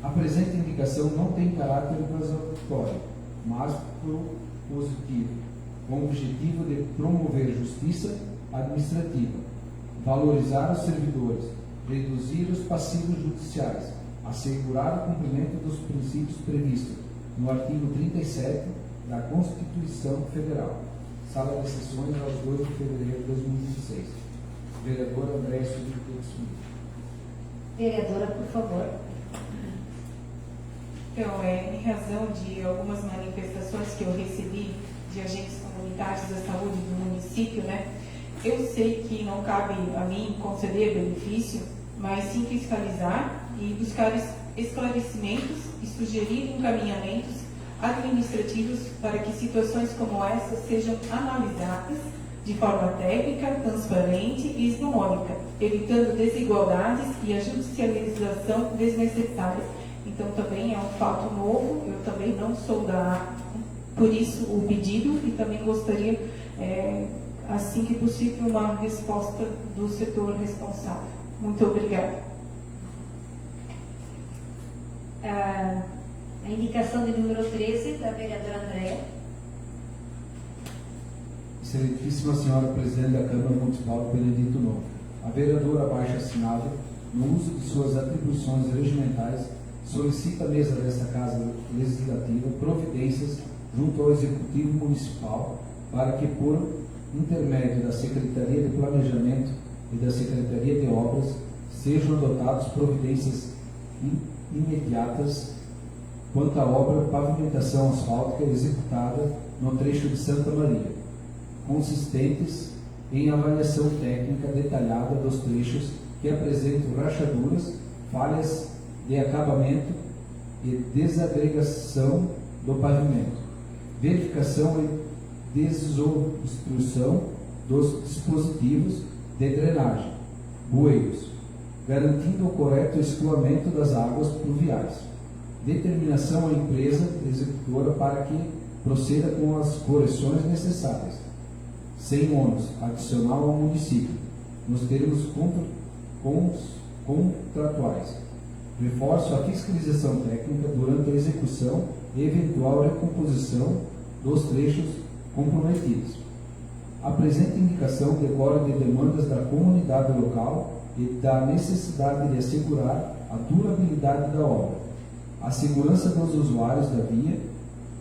E: A presente indicação não tem caráter transatório, mas propositivo, com o objetivo de promover justiça administrativa, valorizar os servidores, reduzir os passivos judiciais, assegurar o cumprimento dos princípios previstos no artigo 37 da Constituição Federal. Sala de sessões, aos 2 de fevereiro de 2026. Vereadora Andréa Suíno Pires.
A: Vereadora, por favor.
B: Então, em razão de algumas manifestações que eu recebi de agentes comunitários da saúde do município, eu sei que não cabe a mim conceder benefício, mas sim fiscalizar e buscar esclarecimentos e sugerir encaminhamentos administrativos para que situações como essa sejam analisadas de forma técnica, transparente e isonômica, evitando desigualdades e a judicialização desnecessária. Então também é um fato novo, eu também não sou da área, por isso o pedido, e também gostaria, assim que possível, uma resposta do setor responsável. Muito obrigada.
A: A indicação de número 13 da vereadora Andréa.
E: Excelentíssima Senhora Presidente da Câmara Municipal do Benedito Novo, a vereadora abaixo assinada, no uso de suas atribuições regimentais, solicita à mesa desta Casa Legislativa providências junto ao Executivo Municipal para que, por intermédio da Secretaria de Planejamento e da Secretaria de Obras, sejam adotadas providências imediatas quanto à obra pavimentação asfáltica executada no trecho de Santa Maria, consistentes em avaliação técnica detalhada dos trechos que apresentam rachaduras, falhas de acabamento e desagregação do pavimento, verificação e desobstrução dos dispositivos de drenagem, bueiros, garantindo o correto escoamento das águas pluviais, determinação à empresa executora para que proceda com as correções necessárias, sem ônus adicional ao município, nos termos contratuais. Reforço a fiscalização técnica durante a execução e eventual recomposição dos trechos comprometidos. A presente indicação decorre de demandas da comunidade local e da necessidade de assegurar a durabilidade da obra, a segurança dos usuários da via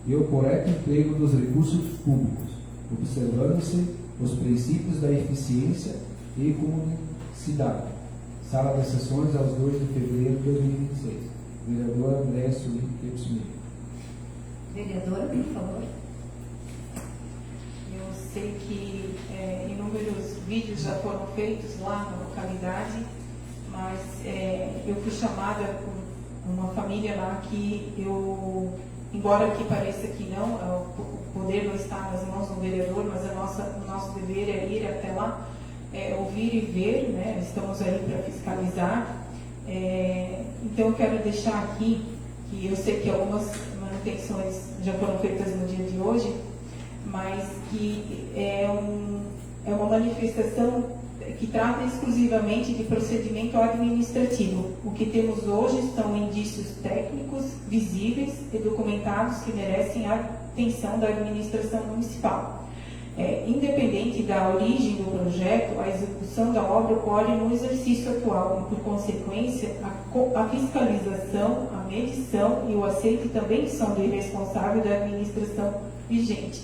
E: e o correto emprego dos recursos públicos, observando-se os princípios da eficiência e economicidade. Sala de sessões aos 2 de fevereiro de 2026. Vereadora Andréa Suíno Kepsmir.
A: Vereadora, por favor.
B: Eu sei que inúmeros vídeos já foram feitos lá na localidade, mas eu fui chamada por uma família lá que eu, embora que pareça que não, o poder não está nas mãos do vereador, mas o nosso dever é ir até lá, ouvir e ver, né? Estamos aí para fiscalizar. Então eu quero deixar aqui que eu sei que algumas manutenções já foram feitas no dia de hoje, mas que é uma manifestação que trata exclusivamente de procedimento administrativo. O que temos hoje são indícios técnicos, visíveis e documentados que merecem a atenção da administração municipal. Independente da origem do projeto, a execução da obra ocorre no exercício atual e, por consequência, a fiscalização, a medição e o aceite também são do responsável da administração vigente.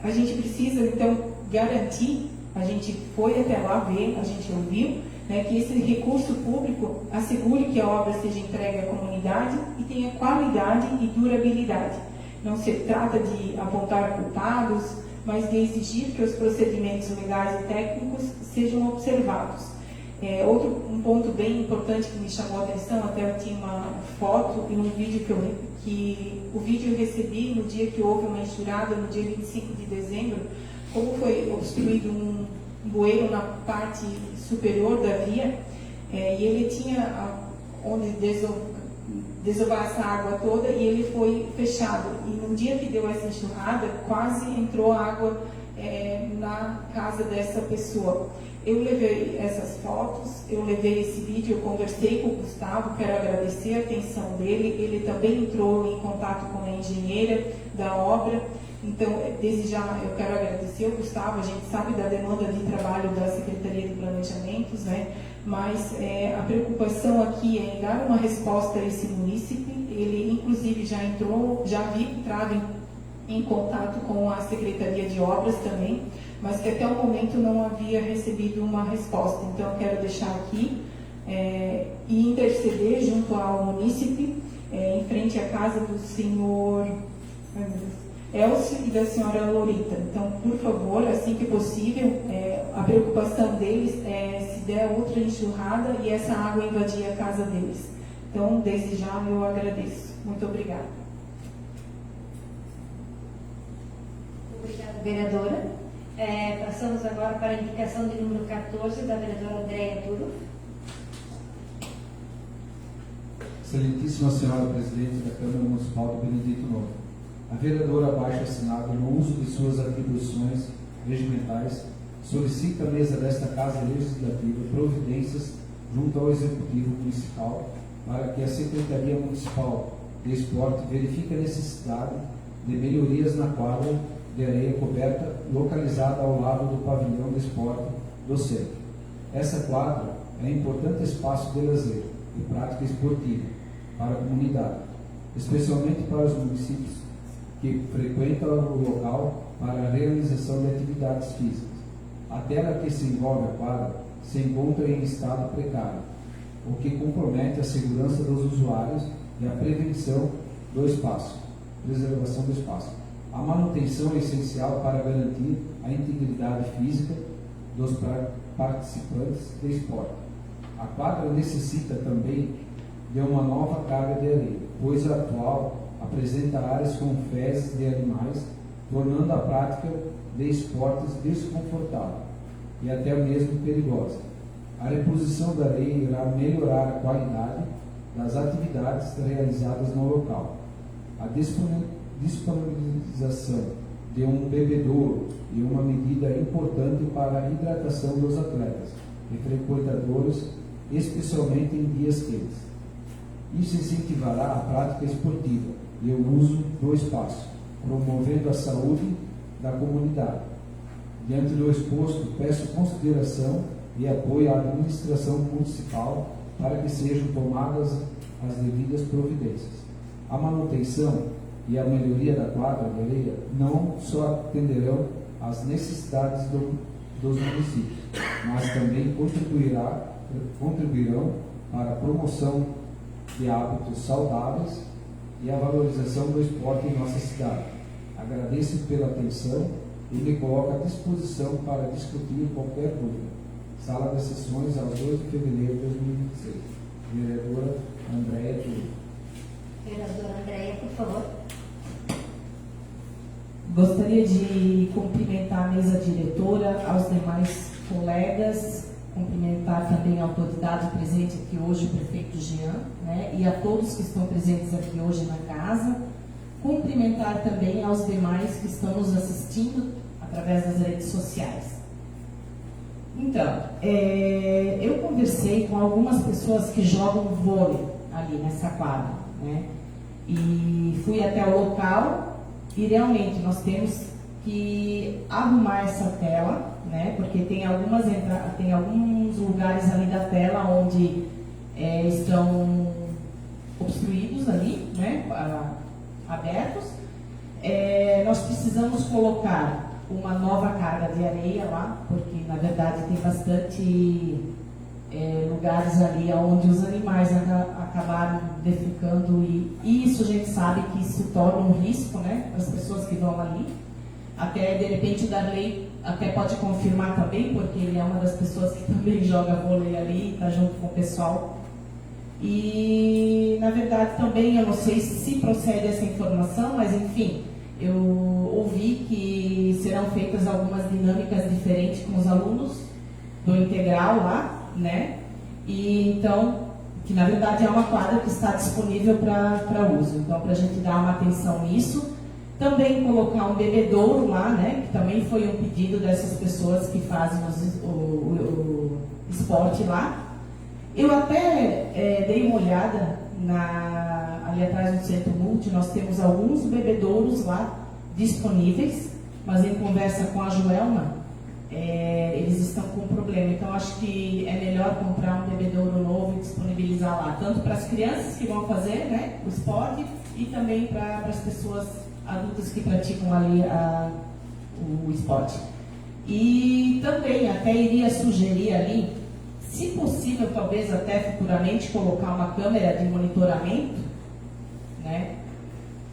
B: A gente precisa, então, garantir, a gente foi até lá ver, a gente ouviu, né, que esse recurso público assegure que a obra seja entregue à comunidade e tenha qualidade e durabilidade. Não se trata de apontar culpados, mas de exigir que os procedimentos legais e técnicos sejam observados. Um ponto bem importante que me chamou a atenção, até eu tinha uma foto e um vídeo o vídeo eu recebi no dia que houve uma enxurrada, no dia 25 de dezembro, como foi obstruído um bueiro na parte superior da via, e ele tinha onde desovar essa água toda, e ele foi fechado. E no dia que deu essa enxurrada, quase entrou água na casa dessa pessoa. Eu levei essas fotos, eu levei esse vídeo, eu conversei com o Gustavo, quero agradecer a atenção dele. Ele também entrou em contato com a engenheira da obra. Então, desde já, eu quero agradecer o Gustavo. A gente sabe da demanda de trabalho da Secretaria de Planejamentos, né? Mas a preocupação aqui é em dar uma resposta a esse munícipe. Ele, inclusive, já havia entrado em contato com a Secretaria de Obras também, mas que até o momento não havia recebido uma resposta. Então, eu quero deixar aqui e interceder junto ao munícipe, em frente à casa do senhor Elcio e da senhora Lorita. Então, por favor, assim que possível, a preocupação deles é se der outra enxurrada e essa água invadir a casa deles. Então, desde já, eu agradeço. Muito obrigada.
A: Obrigada. vereadora. Passamos agora para a indicação de número 14 da vereadora Andréia Turuf.
E: Excelentíssima Senhora Presidente da Câmara Municipal de Benedito Novo, a vereadora abaixo assinada, no uso de suas atribuições regimentais, solicita à mesa desta Casa Legislativa providências junto ao Executivo Municipal para que a Secretaria Municipal de Esporte verifique a necessidade de melhorias na quadra de areia coberta localizada ao lado do pavilhão de esporte do centro. Essa quadra é um importante espaço de lazer e prática esportiva para a comunidade, especialmente para os municípios que frequentam o local para a realização de atividades físicas. A tela que se envolve a quadra se encontra em estado precário, o que compromete a segurança dos usuários e a prevenção do espaço, preservação do espaço. A manutenção é essencial para garantir a integridade física dos participantes do esporte. A quadra necessita também de uma nova carga de areia, pois a atual apresenta áreas com fezes de animais, tornando a prática de esportes desconfortável e até mesmo perigosa. A reposição da areia irá melhorar a qualidade das atividades realizadas no local. A disponibilização de um bebedouro é uma medida importante para a hidratação dos atletas e frequentadores, especialmente em dias quentes. Isso incentivará a prática esportiva e o uso do espaço, promovendo a saúde da comunidade. Diante do exposto, peço consideração e apoio à administração municipal para que sejam tomadas as devidas providências. A manutenção e a melhoria da quadra de areia não só atenderão às necessidades dos municípios, mas também contribuirão para a promoção de hábitos saudáveis e a valorização do esporte em nossa cidade. Agradeço pela atenção e me coloco à disposição para discutir qualquer dúvida. Sala das Sessões, aos 2 de fevereiro de 2026. Vereadora Andréia Turuf.
A: Vereadora Andréia, por favor.
B: Gostaria de cumprimentar a mesa diretora, aos demais colegas, cumprimentar também a autoridade presente aqui hoje, o prefeito Jean, né, e a todos que estão presentes aqui hoje na casa. Cumprimentar também aos demais que estão nos assistindo através das redes sociais. Então, eu conversei com algumas pessoas que jogam vôlei ali nessa quadra, né, e fui até o local e realmente nós temos que arrumar essa tela, né, porque tem alguns lugares ali da tela onde estão obstruídos ali, né, abertos. Nós precisamos colocar uma nova carga de areia lá, porque na verdade tem bastante lugares ali onde os animais acabaram defecando e isso a gente sabe que isso torna um risco, né, para as pessoas que vão ali. Até de repente o Darley até pode confirmar também, porque ele é uma das pessoas que também joga vôlei ali, está junto com o pessoal. E na verdade também eu não sei se procede essa informação, mas enfim, eu ouvi que serão feitas algumas dinâmicas diferentes com os alunos do integral lá, né? E então, que na verdade é uma quadra que está disponível para uso. Então, para a gente dar uma atenção nisso, também colocar um bebedouro lá, né? Que também foi um pedido dessas pessoas que fazem o esporte lá. Eu até dei uma olhada ali atrás do Centro Multi, nós temos alguns bebedouros lá disponíveis, mas em conversa com a Joelma, eles estão com um problema. Então acho que é melhor comprar um bebedouro novo e disponibilizar lá, tanto para as crianças que vão fazer, né, o esporte e também para as pessoas adultas que praticam ali o esporte. E também até iria sugerir ali, se possível, talvez até futuramente, colocar uma câmera de monitoramento, né?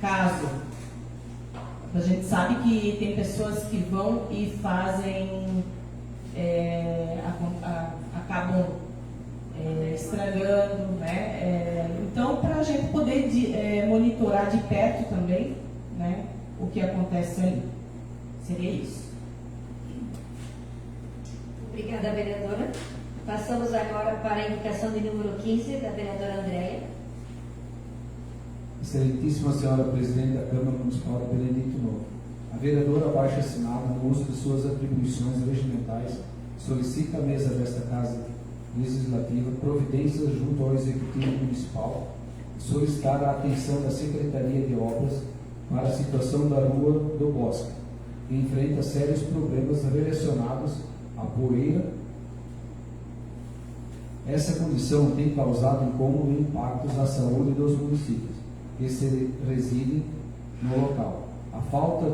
B: Caso a gente sabe que tem pessoas que vão e fazem, acabam estragando, né? Então, para a gente poder monitorar de perto também, né, o que acontece ali. Seria isso.
A: Obrigada, vereadora. Passamos agora para a indicação de número 15, da vereadora Andréia.
E: Excelentíssima Senhora Presidente da Câmara Municipal de Benedito Novo, a vereadora abaixo assinada, no uso de suas atribuições regimentais, solicita à mesa desta Casa Legislativa providências junto ao Executivo Municipal, solicitar a atenção da Secretaria de Obras para a situação da Rua do Bosque, que enfrenta sérios problemas relacionados à poeira. Essa condição tem causado incômodo e impactos à saúde dos municípios que se residem no local. A falta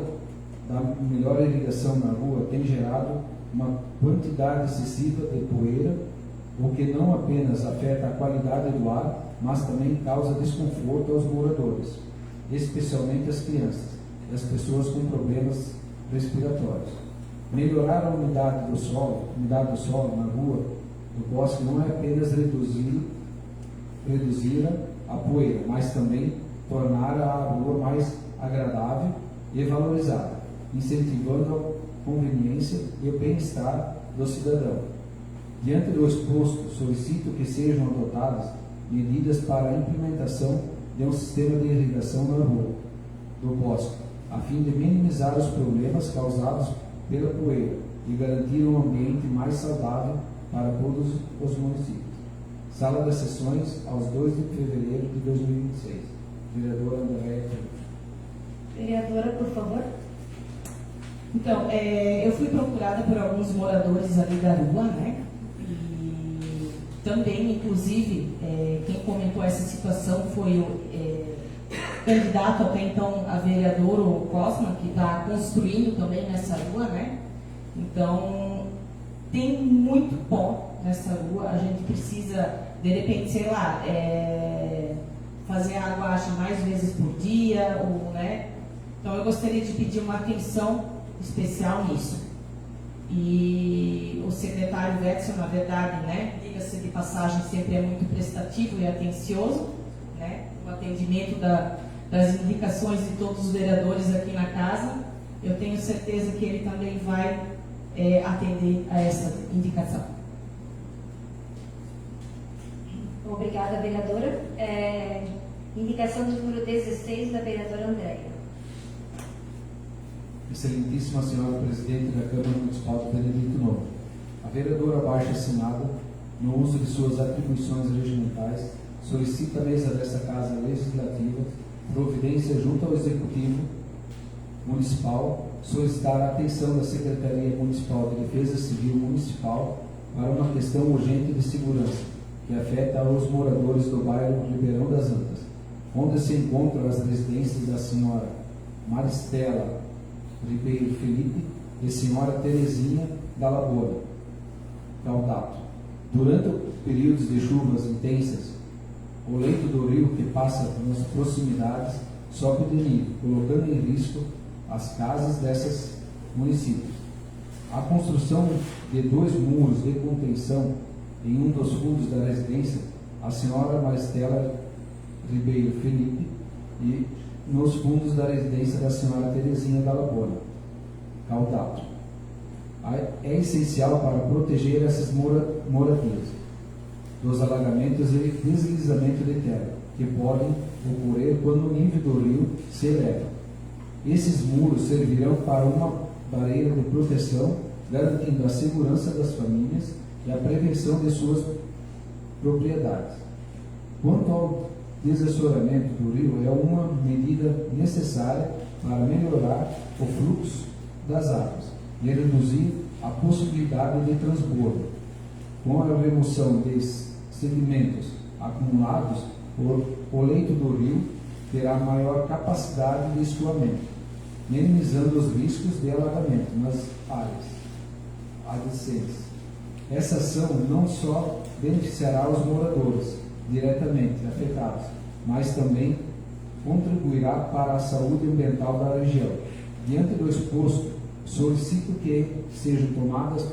E: da melhor irrigação na rua tem gerado uma quantidade excessiva de poeira, o que não apenas afeta a qualidade do ar, mas também causa desconforto aos moradores, especialmente as crianças e as pessoas com problemas respiratórios. Melhorar a umidade do solo na rua do bosque não é apenas reduzir a poeira, mas também tornar a rua mais agradável e valorizada, incentivando a conveniência e o bem-estar do cidadão. Diante do exposto, solicito que sejam adotadas medidas para a implementação de um sistema de irrigação na rua do bosque, a fim de minimizar os problemas causados pela poeira e garantir um ambiente mais saudável para todos os municípios. Sala das Sessões, aos 2 de fevereiro de 2026. Vereadora Andréia.
A: Vereadora, por favor.
B: Então, eu fui procurada por alguns moradores ali da rua, né? E também, inclusive, quem comentou essa situação foi o candidato até então a vereador, o Cosma, que está construindo também nessa rua, né? Então, tem muito pó nessa rua, a gente precisa, de repente, sei lá, fazer a aguagem mais vezes por dia, ou, né? Então, eu gostaria de pedir uma atenção especial nisso. E o secretário Wetzel, na verdade, né, diga-se de passagem, sempre é muito prestativo e atencioso, né, o atendimento das indicações de todos os vereadores aqui na casa. Eu tenho certeza que ele também vai atender a essa indicação.
A: Obrigada, vereadora. Indicação do número 16, da vereadora Andréia.
E: Excelentíssima Senhora Presidente da Câmara Municipal de Benedito Novo, a vereadora abaixo assinada, no uso de suas atribuições regimentais, solicita à mesa desta Casa Legislativa providência junto ao Executivo Municipal, solicitar a atenção da Secretaria Municipal de Defesa Civil Municipal para uma questão urgente de segurança que afeta os moradores do bairro Ribeirão das Antas, onde se encontram as residências da senhora Maristela Ribeiro Felipe e senhora Terezinha da Lagoa Caldato. Durante períodos de chuvas intensas, o leito do rio que passa nas proximidades sobe de nível, colocando em risco as casas desses municípios. A construção de 2 muros de contenção em um dos fundos da residência, a senhora Maristela Ribeiro Felipe, e nos fundos da residência da senhora Terezinha da Lagoa Caldato. É essencial para proteger essas moradias dos alagamentos e deslizamento de terra, que podem ocorrer quando o nível do rio se eleva. Esses muros servirão para uma barreira de proteção, garantindo a segurança das famílias e a prevenção de suas propriedades. Quanto ao desassodamento do rio, é uma medida necessária para melhorar o fluxo das águas e reduzir a possibilidade de transbordo. Com a remoção de sedimentos acumulados, o leito do rio terá maior capacidade de escoamento, minimizando os riscos de alagamento nas áreas adjacentes. Essa ação não só beneficiará os moradores diretamente afetados, mas também contribuirá para a saúde ambiental da região. Diante do exposto, solicito que sejam tomadas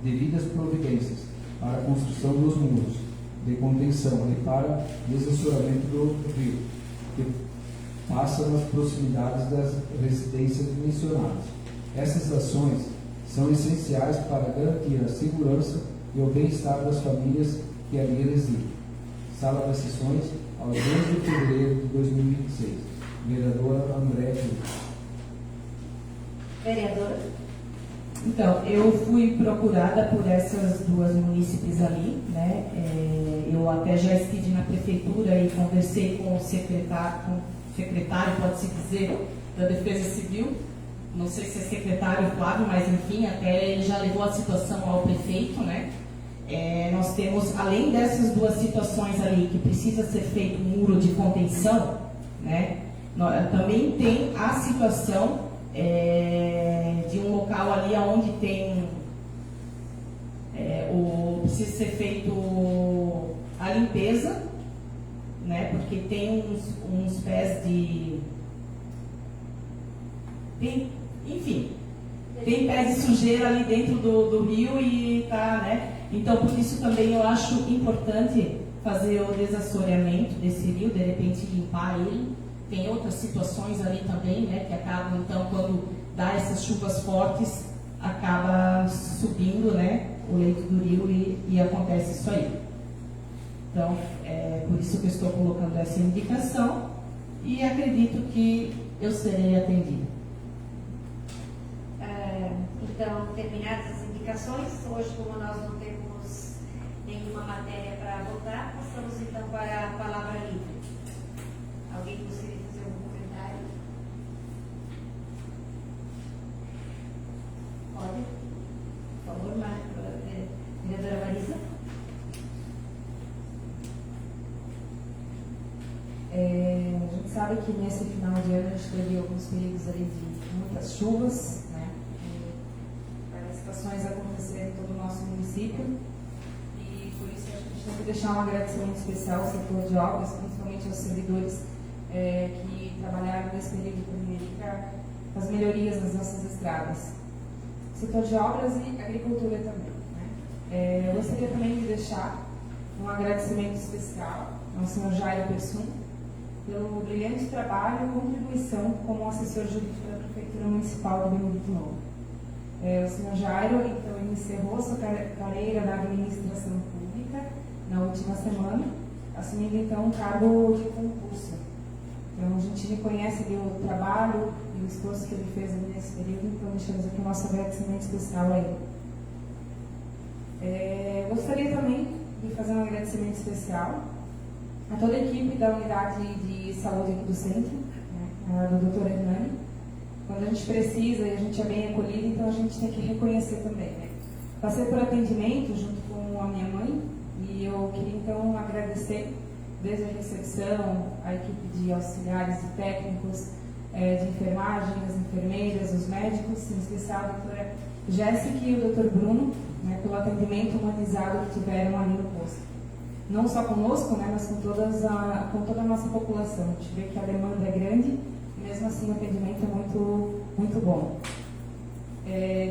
E: devidas providências para a construção dos muros de contenção e para desassodamento do rio, que passa nas proximidades das residências mencionadas. Essas ações são essenciais para garantir a segurança e o bem-estar das famílias que ali residem. Sala das Sessões, aos 12 de fevereiro de 2026. Vereadora André Cruz.
A: Vereadora.
B: Então, eu fui procurada por essas duas munícipes ali, né? Eu até já estive na prefeitura e conversei com o secretário, pode-se dizer, da Defesa Civil. Não sei se é secretário Flávio, mas enfim, até ele já levou a situação ao prefeito, né? Nós temos, além dessas duas situações ali, que precisa ser feito um muro de contenção, né? Também tem a situação de um local ali onde tem precisa ser feito a limpeza, né? Porque tem uns pés tem pés de sujeira ali dentro do rio e tá, né? Então por isso também eu acho importante fazer o desassoreamento desse rio, de repente limpar ele. Tem outras situações ali também, né, que acabam, então, quando dá essas chuvas fortes, acaba subindo, né, o leito do rio e acontece isso aí. Então, é por isso que eu estou colocando essa indicação e acredito que eu serei atendida.
A: Então, terminadas as indicações, hoje, como nós não temos nenhuma matéria para votar, passamos então para a palavra livre. Alguém gostaria de fazer algum comentário? Pode? Por favor, vereadora Marisa.
F: A gente sabe que nesse final de ano a gente teve alguns períodos ali de muitas chuvas, né? Várias situações aconteceram em todo o nosso município e por isso a gente tem que deixar um agradecimento especial ao setor de obras, principalmente aos servidores que trabalharam nesse período de pandemia para as melhorias nas nossas estradas. Setor de obras e agricultura também, né? Eu gostaria também de deixar um agradecimento especial ao senhor Jairo Persum pelo brilhante trabalho e contribuição como assessor jurídico da Prefeitura Municipal de Benedito Novo. O senhor Jairo, então, ele encerrou sua carreira na administração pública na última semana, assumindo, então, um cargo de concurso. Então, a gente reconhece ali o trabalho e o esforço que ele fez ali nesse período, então deixamos aqui o nosso agradecimento especial a ele. Gostaria também de fazer um agradecimento especial a toda a equipe da unidade de saúde aqui do centro, né, do Dr. Hernani. Quando a gente precisa e a gente é bem acolhido, então a gente tem que reconhecer também, né? Passei por atendimento junto com a minha mãe e eu queria então agradecer desde a recepção, a equipe de auxiliares e técnicos, de enfermagem, as enfermeiras, os médicos, em especial a doutora Jéssica e o doutor Bruno, né, pelo atendimento humanizado que tiveram ali no posto. Não só conosco, né, mas com toda a nossa população. A gente vê que a demanda é grande e mesmo assim o atendimento é muito, muito bom.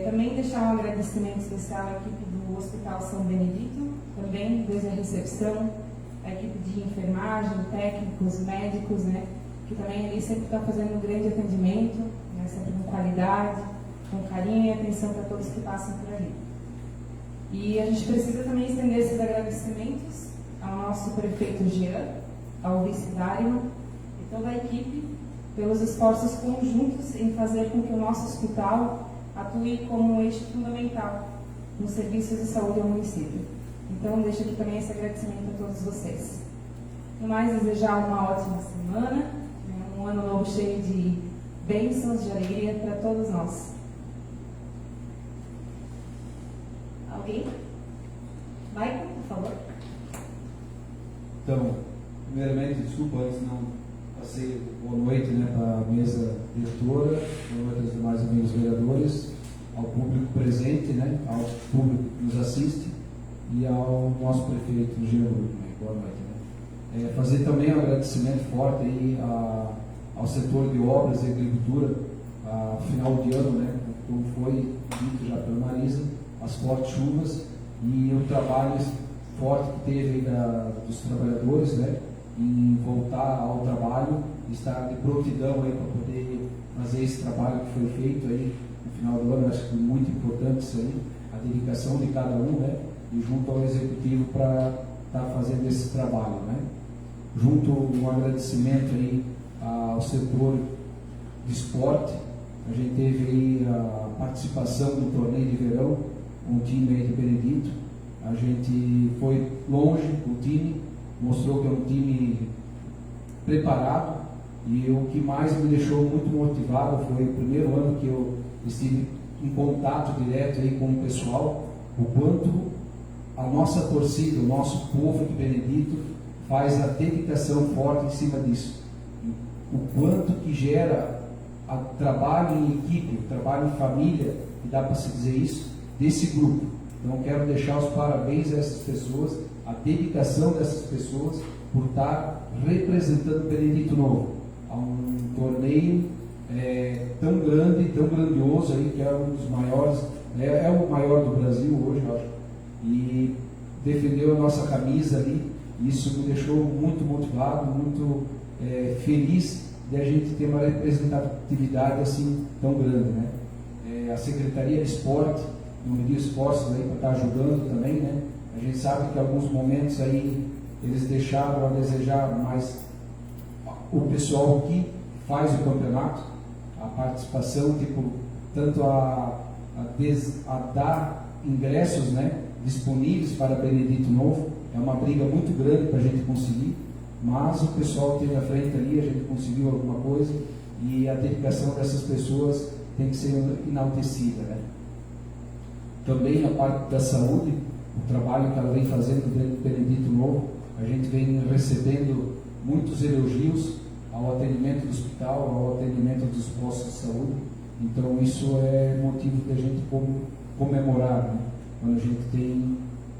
F: Também deixar um agradecimento especial à equipe do Hospital São Benedito, também desde a recepção, a equipe de enfermagem, técnicos, médicos, né, que também ali sempre estão fazendo um grande atendimento, né, sempre com qualidade, com carinho e atenção para todos que passam por ali. E a gente precisa também estender esses agradecimentos ao nosso prefeito Jean, ao vice Dárima e toda a equipe pelos esforços conjuntos em fazer com que o nosso hospital atue como um eixo fundamental nos serviços de saúde ao município. Então, deixo aqui também esse agradecimento a todos vocês. No mais, desejar uma ótima semana, né, um ano novo cheio de bênçãos, de alegria para todos nós.
A: Alguém? Michael, por favor.
E: Então, primeiramente, desculpa, antes não passei boa noite, né, para a mesa diretora, boa noite aos demais amigos vereadores, ao público presente, né, ao público que nos assiste e ao nosso prefeito Jean. Boa noite. Né. Fazer também um agradecimento forte aí ao setor de obras e agricultura, final de ano, né, como foi dito já pela Marisa, as fortes chuvas e o trabalho forte que teve dos trabalhadores, né, em voltar ao trabalho, estar de prontidão aí para poder fazer esse trabalho que foi feito aí no final do ano, acho que é muito importante isso aí, a dedicação de cada um, né? E junto ao executivo para estar fazendo esse trabalho, né? Junto um agradecimento aí ao setor de esporte, a gente teve aí a participação no torneio de verão com o time aí de Benedito. A gente foi longe, o time mostrou que é um time preparado, e o que mais me deixou muito motivado foi o primeiro ano que eu estive em contato direto aí com o pessoal, o quanto a nossa torcida, o nosso povo de Benedito faz a dedicação forte em cima disso, o quanto que gera a trabalho em equipe, trabalho em família, e dá para se dizer isso, desse grupo. Então quero deixar os parabéns a essas pessoas, a dedicação dessas pessoas por estar representando Benedito Novo a um torneio tão grande, tão grandioso aí, que é um dos maiores, é o maior do Brasil hoje, eu acho, e defendeu a nossa camisa ali. Isso me deixou muito motivado, muito feliz de a gente ter uma representatividade assim tão grande, né? A Secretaria de Esporte, no Medio Esportes aí para estar ajudando também, né? A gente sabe que em alguns momentos aí eles deixaram a desejar, mas o pessoal que faz o campeonato, a participação, tipo, tanto a dar ingressos, né, disponíveis para Benedito Novo, é uma briga muito grande para a gente conseguir, mas o pessoal teve à frente ali, a gente conseguiu alguma coisa, e a dedicação dessas pessoas tem que ser enaltecida, né? Também a parte da saúde, o trabalho que ela vem fazendo dentro do Benedito Novo, a gente vem recebendo muitos elogios ao atendimento do hospital, ao atendimento dos postos de saúde. Então isso é motivo da gente comemorar, né? Quando a gente tem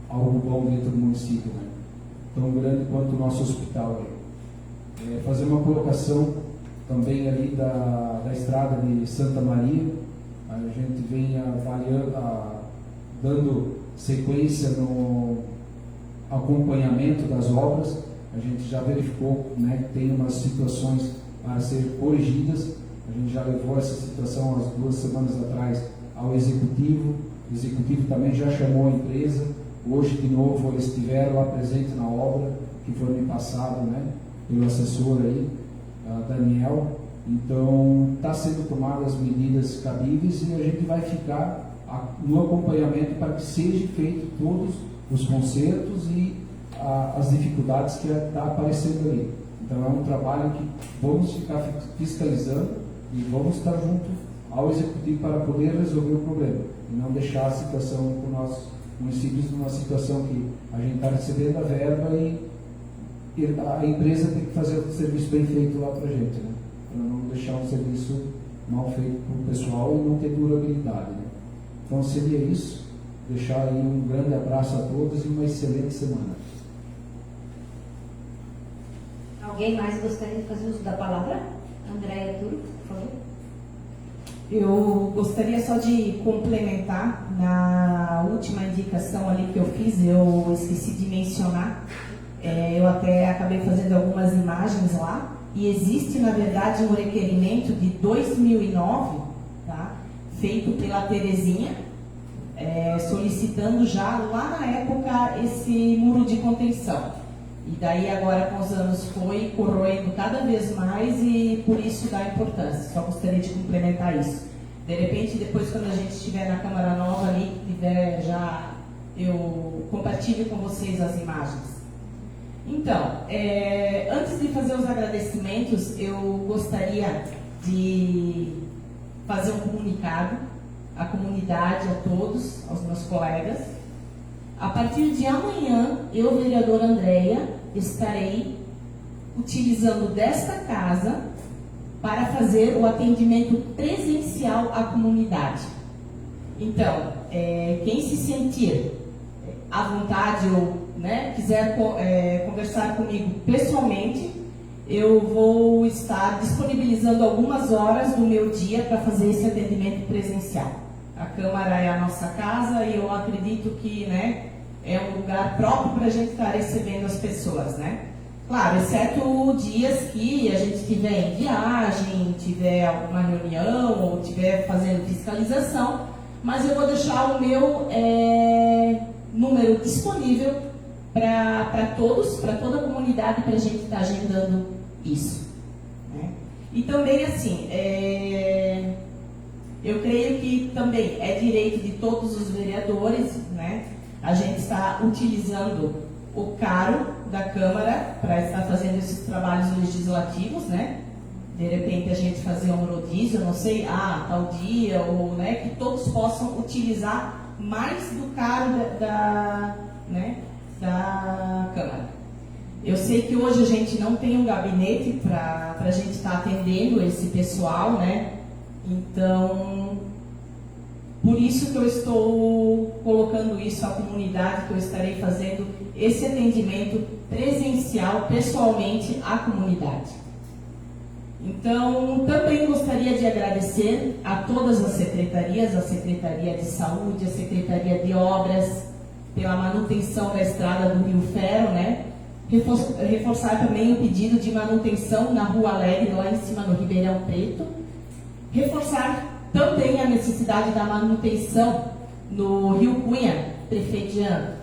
E: algo bom dentro do município, né? Tão grande quanto o nosso hospital aí. Fazer uma colocação também ali da estrada de Santa Maria. A gente vem avaliando, dando sequência no acompanhamento das obras. A gente já verificou, né, que tem umas situações para ser corrigidas. A gente já levou essa situação há 2 semanas atrás ao executivo. O executivo também já chamou a empresa. Hoje, de novo, eles estiveram lá presentes na obra, que foi me passado, né, pelo assessor aí, Daniel. Então, está sendo tomadas as medidas cabíveis e a gente vai ficar no acompanhamento para que seja feito todos os consertos e as dificuldades que está aparecendo ali. Então, é um trabalho que vamos ficar fiscalizando e vamos estar junto ao executivo para poder resolver o problema e não deixar a situação com nossos municípios numa situação que a gente está recebendo a verba e a empresa tem que fazer o serviço bem feito lá para a gente, né? Para não deixar um serviço mal feito para o pessoal e não ter durabilidade, né? Então seria isso, deixar aí um grande abraço a todos e uma excelente semana.
A: Alguém mais gostaria de fazer uso da palavra? Andréia Turco, por favor.
F: Eu gostaria só de complementar, na última indicação ali que eu fiz, eu esqueci de mencionar, eu até acabei fazendo algumas imagens lá, e existe, na verdade, um requerimento de 2009, tá, feito pela Terezinha, solicitando já lá na época esse muro de contenção. E daí agora com os anos foi corroendo cada vez mais e por isso dá importância. Só gostaria de complementar isso. De repente, depois quando a gente estiver na Câmara Nova ali, que tiver já, eu compartilho com vocês as imagens. Então, antes de fazer os agradecimentos, eu gostaria de fazer um comunicado à comunidade, a todos, aos meus colegas. A partir de amanhã, eu, vereadora Andréia, estarei utilizando desta casa para fazer o atendimento presencial à comunidade. Então, quem se sentir à vontade ou, né, quiser conversar comigo pessoalmente, eu vou estar disponibilizando algumas horas do meu dia para fazer esse atendimento presencial. A Câmara é a nossa casa e eu acredito que, né, é um lugar próprio para a gente estar recebendo as pessoas, né?
G: Claro, exceto dias que a gente estiver em viagem, tiver alguma reunião ou estiver fazendo fiscalização, mas eu vou deixar o meu número disponível para todos, para toda a comunidade, para a gente estar agendando isso. Né? E também, assim, eu creio que também é direito de todos os vereadores, né? A gente está utilizando o caro da Câmara para estar fazendo esses trabalhos legislativos, né? De repente a gente fazer um rodízio, não sei, tal dia, ou né, que todos possam utilizar mais do caro da Câmara. Eu sei que hoje a gente não tem um gabinete para a gente estar atendendo esse pessoal, né? Então, por isso que eu estou colocando isso à comunidade, que eu estarei fazendo esse atendimento presencial, pessoalmente, à comunidade. Então, também gostaria de agradecer a todas as secretarias, a Secretaria de Saúde, a Secretaria de Obras, pela manutenção da estrada do Rio Ferro, né? Reforçar também o pedido de manutenção na Rua Alegre, lá em cima no Ribeirão Preto. Reforçar também a necessidade da manutenção no Rio Cunha, prefeitiano,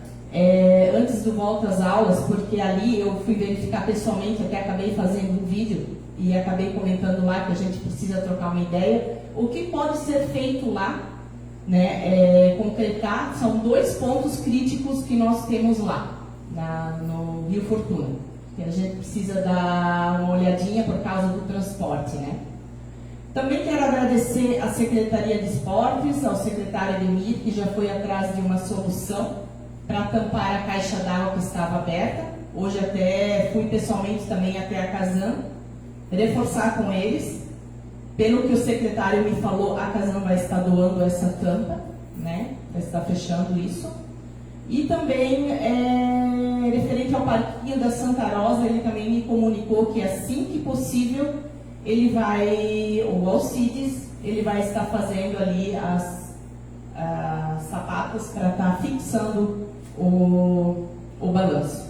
G: antes do volta às aulas, porque ali eu fui verificar pessoalmente, até acabei fazendo um vídeo e acabei comentando lá que a gente precisa trocar uma ideia. O que pode ser feito lá, né, concretar, são 2 pontos críticos que nós temos lá, no Rio Fortuna, que a gente precisa dar uma olhadinha por causa do transporte, né? Também quero agradecer à Secretaria de Esportes, ao secretário Ademir, que já foi atrás de uma solução para tampar a caixa d'água que estava aberta. Hoje até fui pessoalmente também até a Casan, reforçar com eles. Pelo que o secretário me falou, a Casan vai estar doando essa tampa, né? Vai estar fechando isso. E também, referente ao Parquinho da Santa Rosa, ele também me comunicou que assim que possível, ele vai, o Alcides, ele vai estar fazendo ali as sapatas para estar fixando o balanço.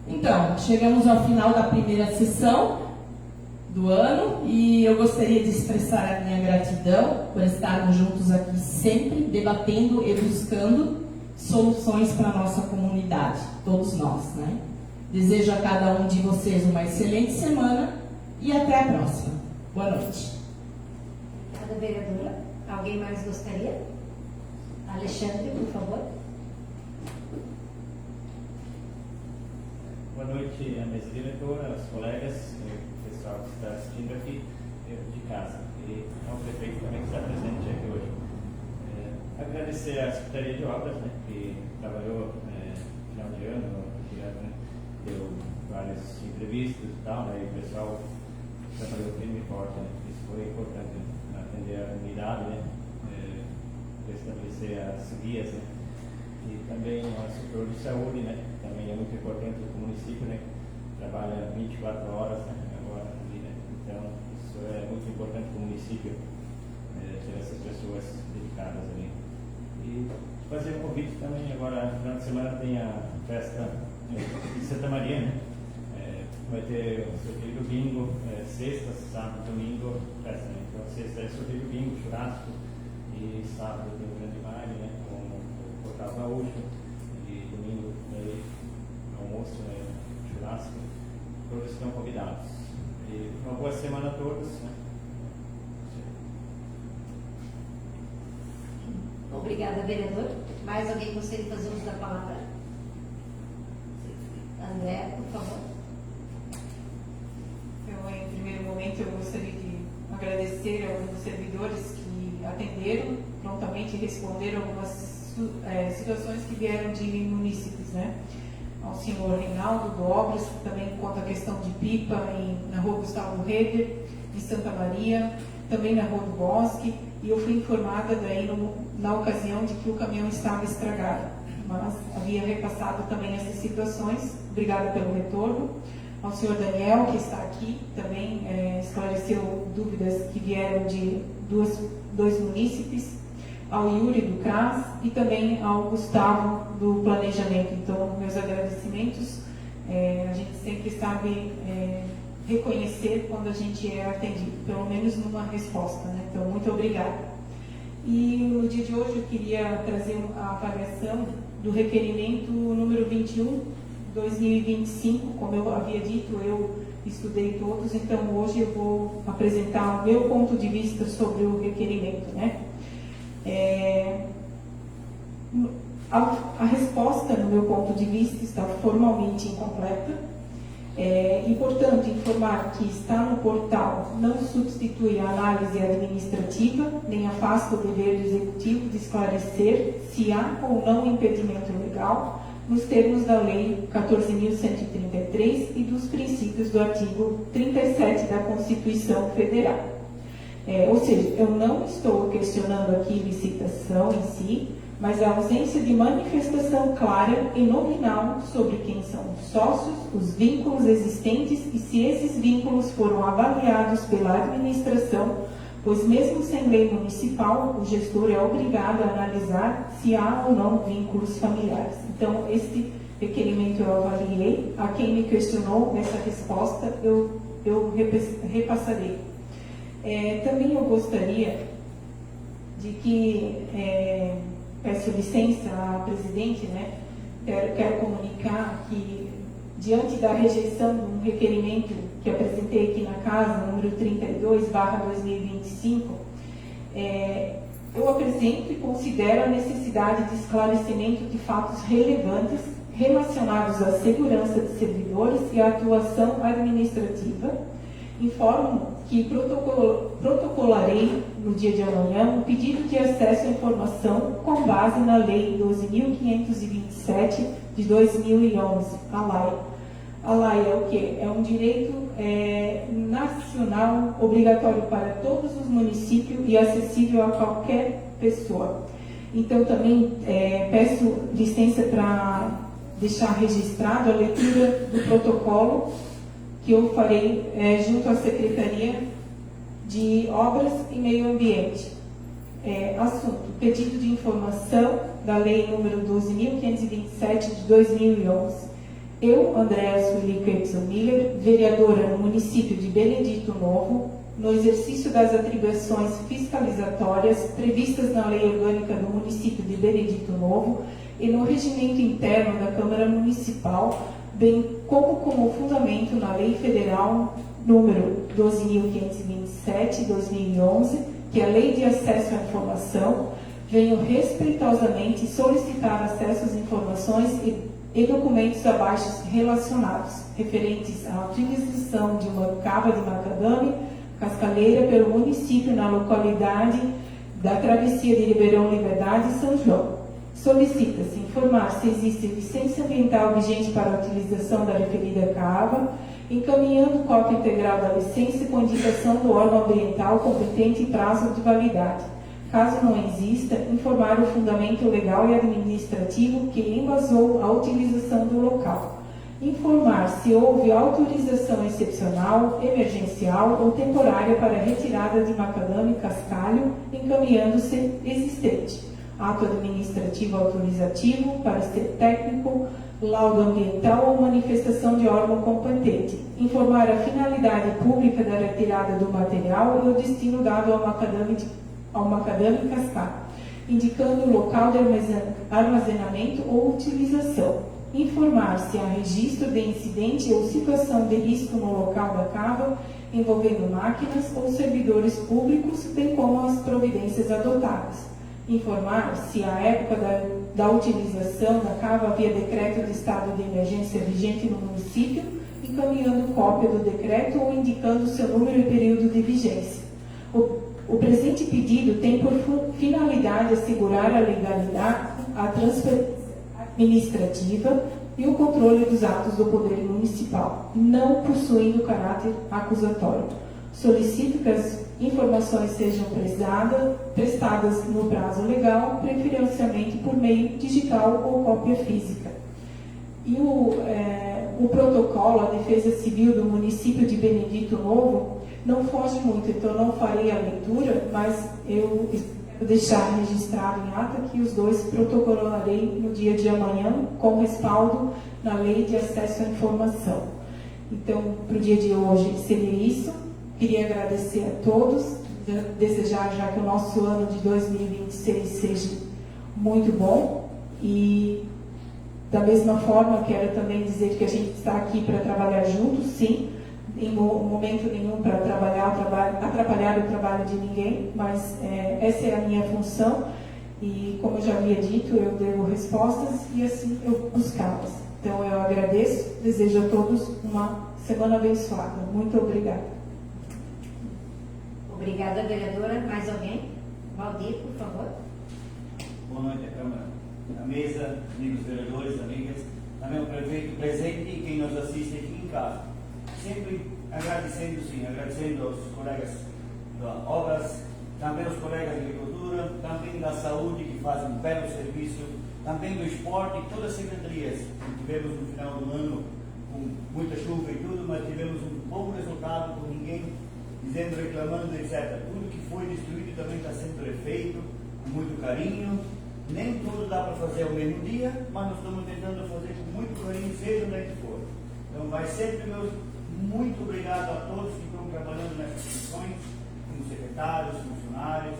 G: Então, chegamos ao final da primeira sessão do ano e eu gostaria de expressar a minha gratidão por estarmos juntos aqui sempre, debatendo e buscando soluções para a nossa comunidade, todos nós, né? Desejo a cada um de vocês uma excelente semana e até a próxima. Boa noite.
A: Obrigada, vereadora. Alguém mais gostaria? Alexandre, por favor.
H: Boa noite, a mesa diretora, os colegas, o pessoal que está assistindo aqui de casa e ao prefeito também que está presente aqui hoje. Agradecer à Secretaria de Obras, né, que trabalhou final de ano, né, deu várias entrevistas e tal, né, e o pessoal trabalhou firme e forte, né, isso foi importante, né, atender a unidade, né, estabelecer as vias, né, e também o setor de saúde, né, também é muito importante para o município, né, trabalha 24 horas, né, agora ali, né, então isso é muito importante para o município, ter essas pessoas dedicadas ali. E fazer um convite também, agora no final de semana tem a festa de Santa Maria, né? Vai ter o sorteio do bingo, sexta, sábado, domingo, festa, né? Então sexta é sorteio do bingo, churrasco, e sábado tem o grande baile, né? Com o Portal Gaúcho, e domingo aí, almoço, né? Churrasco, todos estão convidados. E uma boa semana a todos, né?
A: Obrigada, vereador. Mais alguém gostaria de fazer uso da palavra? André, por favor.
B: Em primeiro momento, eu gostaria de agradecer aos servidores que atenderam, prontamente responderam algumas situações que vieram de munícipes, né? Ao senhor Reinaldo do Obras, que também conta a questão de pipa na rua Gustavo Reder, em Santa Maria, também na rua do Bosque, e eu fui informada daí na ocasião de que o caminhão estava estragado, mas havia repassado também essas situações. Obrigada pelo retorno. Ao senhor Daniel, que está aqui, também esclareceu dúvidas que vieram de dois munícipes, ao Yuri do CRAS e também ao Gustavo do Planejamento. Então, meus agradecimentos
F: A gente sempre sabe reconhecer quando a gente é atendido, pelo menos numa resposta, né? Então, muito obrigada. E no dia de hoje eu queria trazer a avaliação do requerimento número 21/2025. Como eu havia dito, eu estudei todos, então hoje eu vou apresentar o meu ponto de vista sobre o requerimento, né? A resposta, no meu ponto de vista, está formalmente incompleta. É importante informar que estar no portal não substitui a análise administrativa, nem afasta o dever do Executivo de esclarecer se há ou não impedimento legal, nos termos da Lei 14.133 e dos princípios do artigo 37 da Constituição Federal. Ou seja, eu não estou questionando aqui licitação em si, mas a ausência de manifestação clara e nominal sobre quem são os sócios, os vínculos existentes e se esses vínculos foram avaliados pela administração, pois mesmo sem lei municipal, o gestor é obrigado a analisar se há ou não vínculos familiares. Então, este requerimento eu avaliei. A quem me questionou nessa resposta, eu repassarei. Também eu gostaria de que... peço licença à presidente, né? Quero comunicar que, diante da rejeição de um requerimento que apresentei aqui na casa, número 32/2025, eu apresento e considero a necessidade de esclarecimento de fatos relevantes relacionados à segurança de servidores e à atuação administrativa. Informo que protocolarei no dia de amanhã um pedido de acesso à informação com base na Lei 12.527 de 2011, a LAI. A LAI é o quê? É um direito nacional obrigatório para todos os municípios e acessível a qualquer pessoa. Então, também peço licença para deixar registrado a leitura do protocolo que eu farei junto à Secretaria de Obras e Meio Ambiente. Assunto: pedido de informação da Lei número 12.527 de 2011. Eu, Andréa Sueli Kepson Miller, vereadora no município de Benedito Novo, no exercício das atribuições fiscalizatórias previstas na Lei Orgânica do município de Benedito Novo e no regimento interno da Câmara Municipal, bem como fundamento na Lei Federal número 12.527 de 2011, que é a Lei de Acesso à Informação, venho respeitosamente solicitar acesso às informações e documentos abaixo relacionados, referentes à utilização de uma cava de macadame cascaleira pelo município na localidade da Travessia de Ribeirão Liberdade e São João. Solicita-se informar se existe licença ambiental vigente para a utilização da referida cava, encaminhando cópia integral da licença com indicação do órgão ambiental competente e prazo de validade. Caso não exista, informar o fundamento legal e administrativo que embasou a utilização do local. Informar se houve autorização excepcional, emergencial ou temporária para a retirada de macadame cascalho, encaminhando-se existente. Ato administrativo autorizativo, parecer técnico, laudo ambiental ou manifestação de órgão competente. Informar a finalidade pública da retirada do material e o destino dado ao macadame cascalho, indicando o local de armazenamento ou utilização. Informar se há registro de incidente ou situação de risco no local da cava, envolvendo máquinas ou servidores públicos, bem como as providências adotadas. Informar se à época da utilização da cava havia decreto de estado de emergência vigente no município, encaminhando cópia do decreto ou indicando seu número e período de vigência. O presente pedido tem por finalidade assegurar a legalidade, a transparência administrativa e o controle dos atos do poder municipal, não possuindo caráter acusatório. Solicito que as informações sejam prestadas no prazo legal, preferencialmente por meio digital ou cópia física. E o protocolo, a Defesa Civil do município de Benedito Novo, não foge muito, então não farei a leitura, mas eu Quero deixar registrado em ata que os dois protocolarei no dia de amanhã com respaldo na Lei de Acesso à Informação. Então, para o dia de hoje seria isso. Queria agradecer a todos, desejar já que o nosso ano de 2026 seja muito bom e da mesma forma quero também dizer que a gente está aqui para trabalhar juntos, sim, em momento nenhum para atrapalhar o trabalho de ninguém, mas essa é a minha função e, como eu já havia dito, eu devo respostas e assim eu buscá-las. Então eu agradeço, desejo a todos uma semana abençoada. Muito obrigada.
A: Obrigada, vereadora. Mais alguém? Valdir, por favor.
I: Boa noite, à Câmara, à mesa, amigos vereadores, amigas, também o prefeito presente e quem nos assiste aqui em casa. Sempre agradecendo, sim, agradecendo aos colegas da Obras, também aos colegas de Agricultura, também da Saúde, que fazem um belo serviço, também do Esporte e todas as secretarias. Tivemos no final do ano com muita chuva e tudo, mas tivemos um bom resultado, com ninguém dizendo, reclamando, etc. Tudo que foi destruído também está sendo refeito, com muito carinho. Nem tudo dá para fazer ao mesmo dia, mas nós estamos tentando fazer com muito carinho, seja onde é que for. Então, vai sempre meu muito obrigado a todos que estão trabalhando nessas funções, como secretários, funcionários.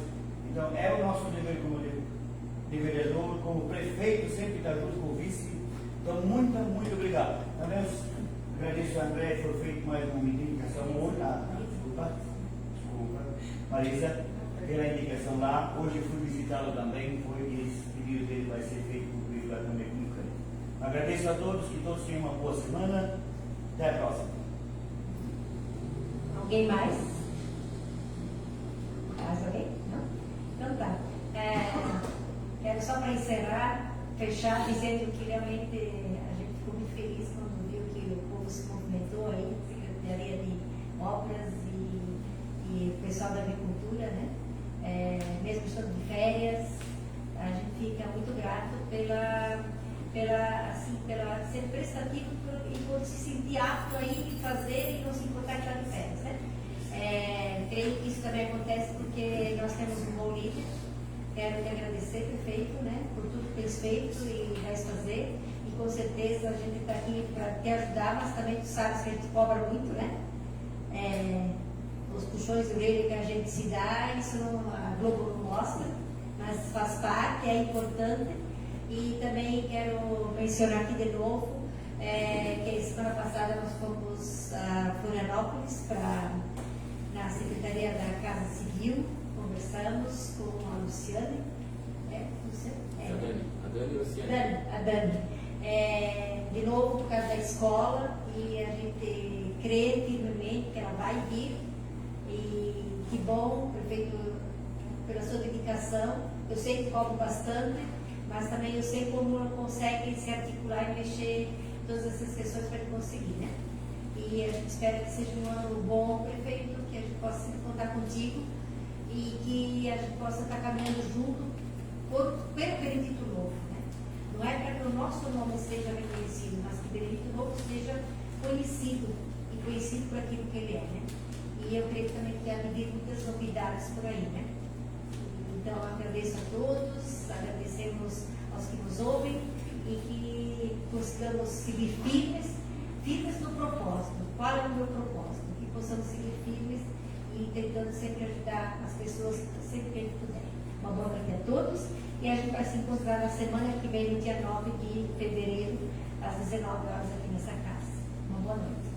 I: Então, é o nosso dever como de vereador, como prefeito, sempre está junto com o vice. Então, muito obrigado. Também agradeço a André, foi feito mais uma indicação hoje. Desculpa, Marisa, pela indicação lá. Hoje eu fui visitá-lo também, foi que esse pedido dele vai ser feito cumprido lá também com o carinho. Agradeço a todos, que todos tenham uma boa semana. Até a próxima.
A: Alguém mais? Mais alguém? Não? Então tá. Quero só para encerrar, fechar, dizendo que realmente a gente ficou muito feliz quando viu que o povo se movimentou aí, Secretaria de Obras e o pessoal da Agricultura, né? Mesmo estando de férias, a gente fica muito grato pela ser prestativo e por se sentir apto aí de fazer e não se importar que está de férias, né? Creio que isso também acontece porque nós temos um bom líder. Quero te agradecer, prefeito, né, por tudo que tens feito e vais fazer. E com certeza a gente está aqui para te ajudar, mas também tu sabes que a gente cobra muito, né? Os puxões de orelha que a gente se dá, isso a Globo não mostra, mas faz parte, é importante. E também quero mencionar aqui de novo que semana passada nós fomos a Florianópolis na Secretaria da Casa Civil, conversamos com a Luciane, a Dani, de novo por causa da escola, e a gente crê firmemente que ela vai vir. E que bom, prefeito, pela sua dedicação. Eu sei que cobro bastante, mas também eu sei como ela consegue se articular e mexer em todas essas questões para ele conseguir, né? E a gente espera que seja um ano bom, prefeito, que a gente possa sempre contar contigo e que a gente possa estar caminhando junto pelo Benedito Novo, né? Não é para que o nosso nome seja reconhecido, mas que o Benedito Novo seja conhecido e conhecido por aquilo que ele é, né? E eu creio também que há de vir muitas novidades por aí, né? Então, agradeço a todos, agradecemos aos que nos ouvem e que consigamos seguir firmes no propósito. Qual é o meu propósito? Que possamos seguir firmes e tentando sempre ajudar as pessoas sempre que a gente puder. Uma boa noite a todos e a gente vai se encontrar na semana que vem, no dia 9 de fevereiro, às 19 horas aqui nessa casa. Uma boa noite.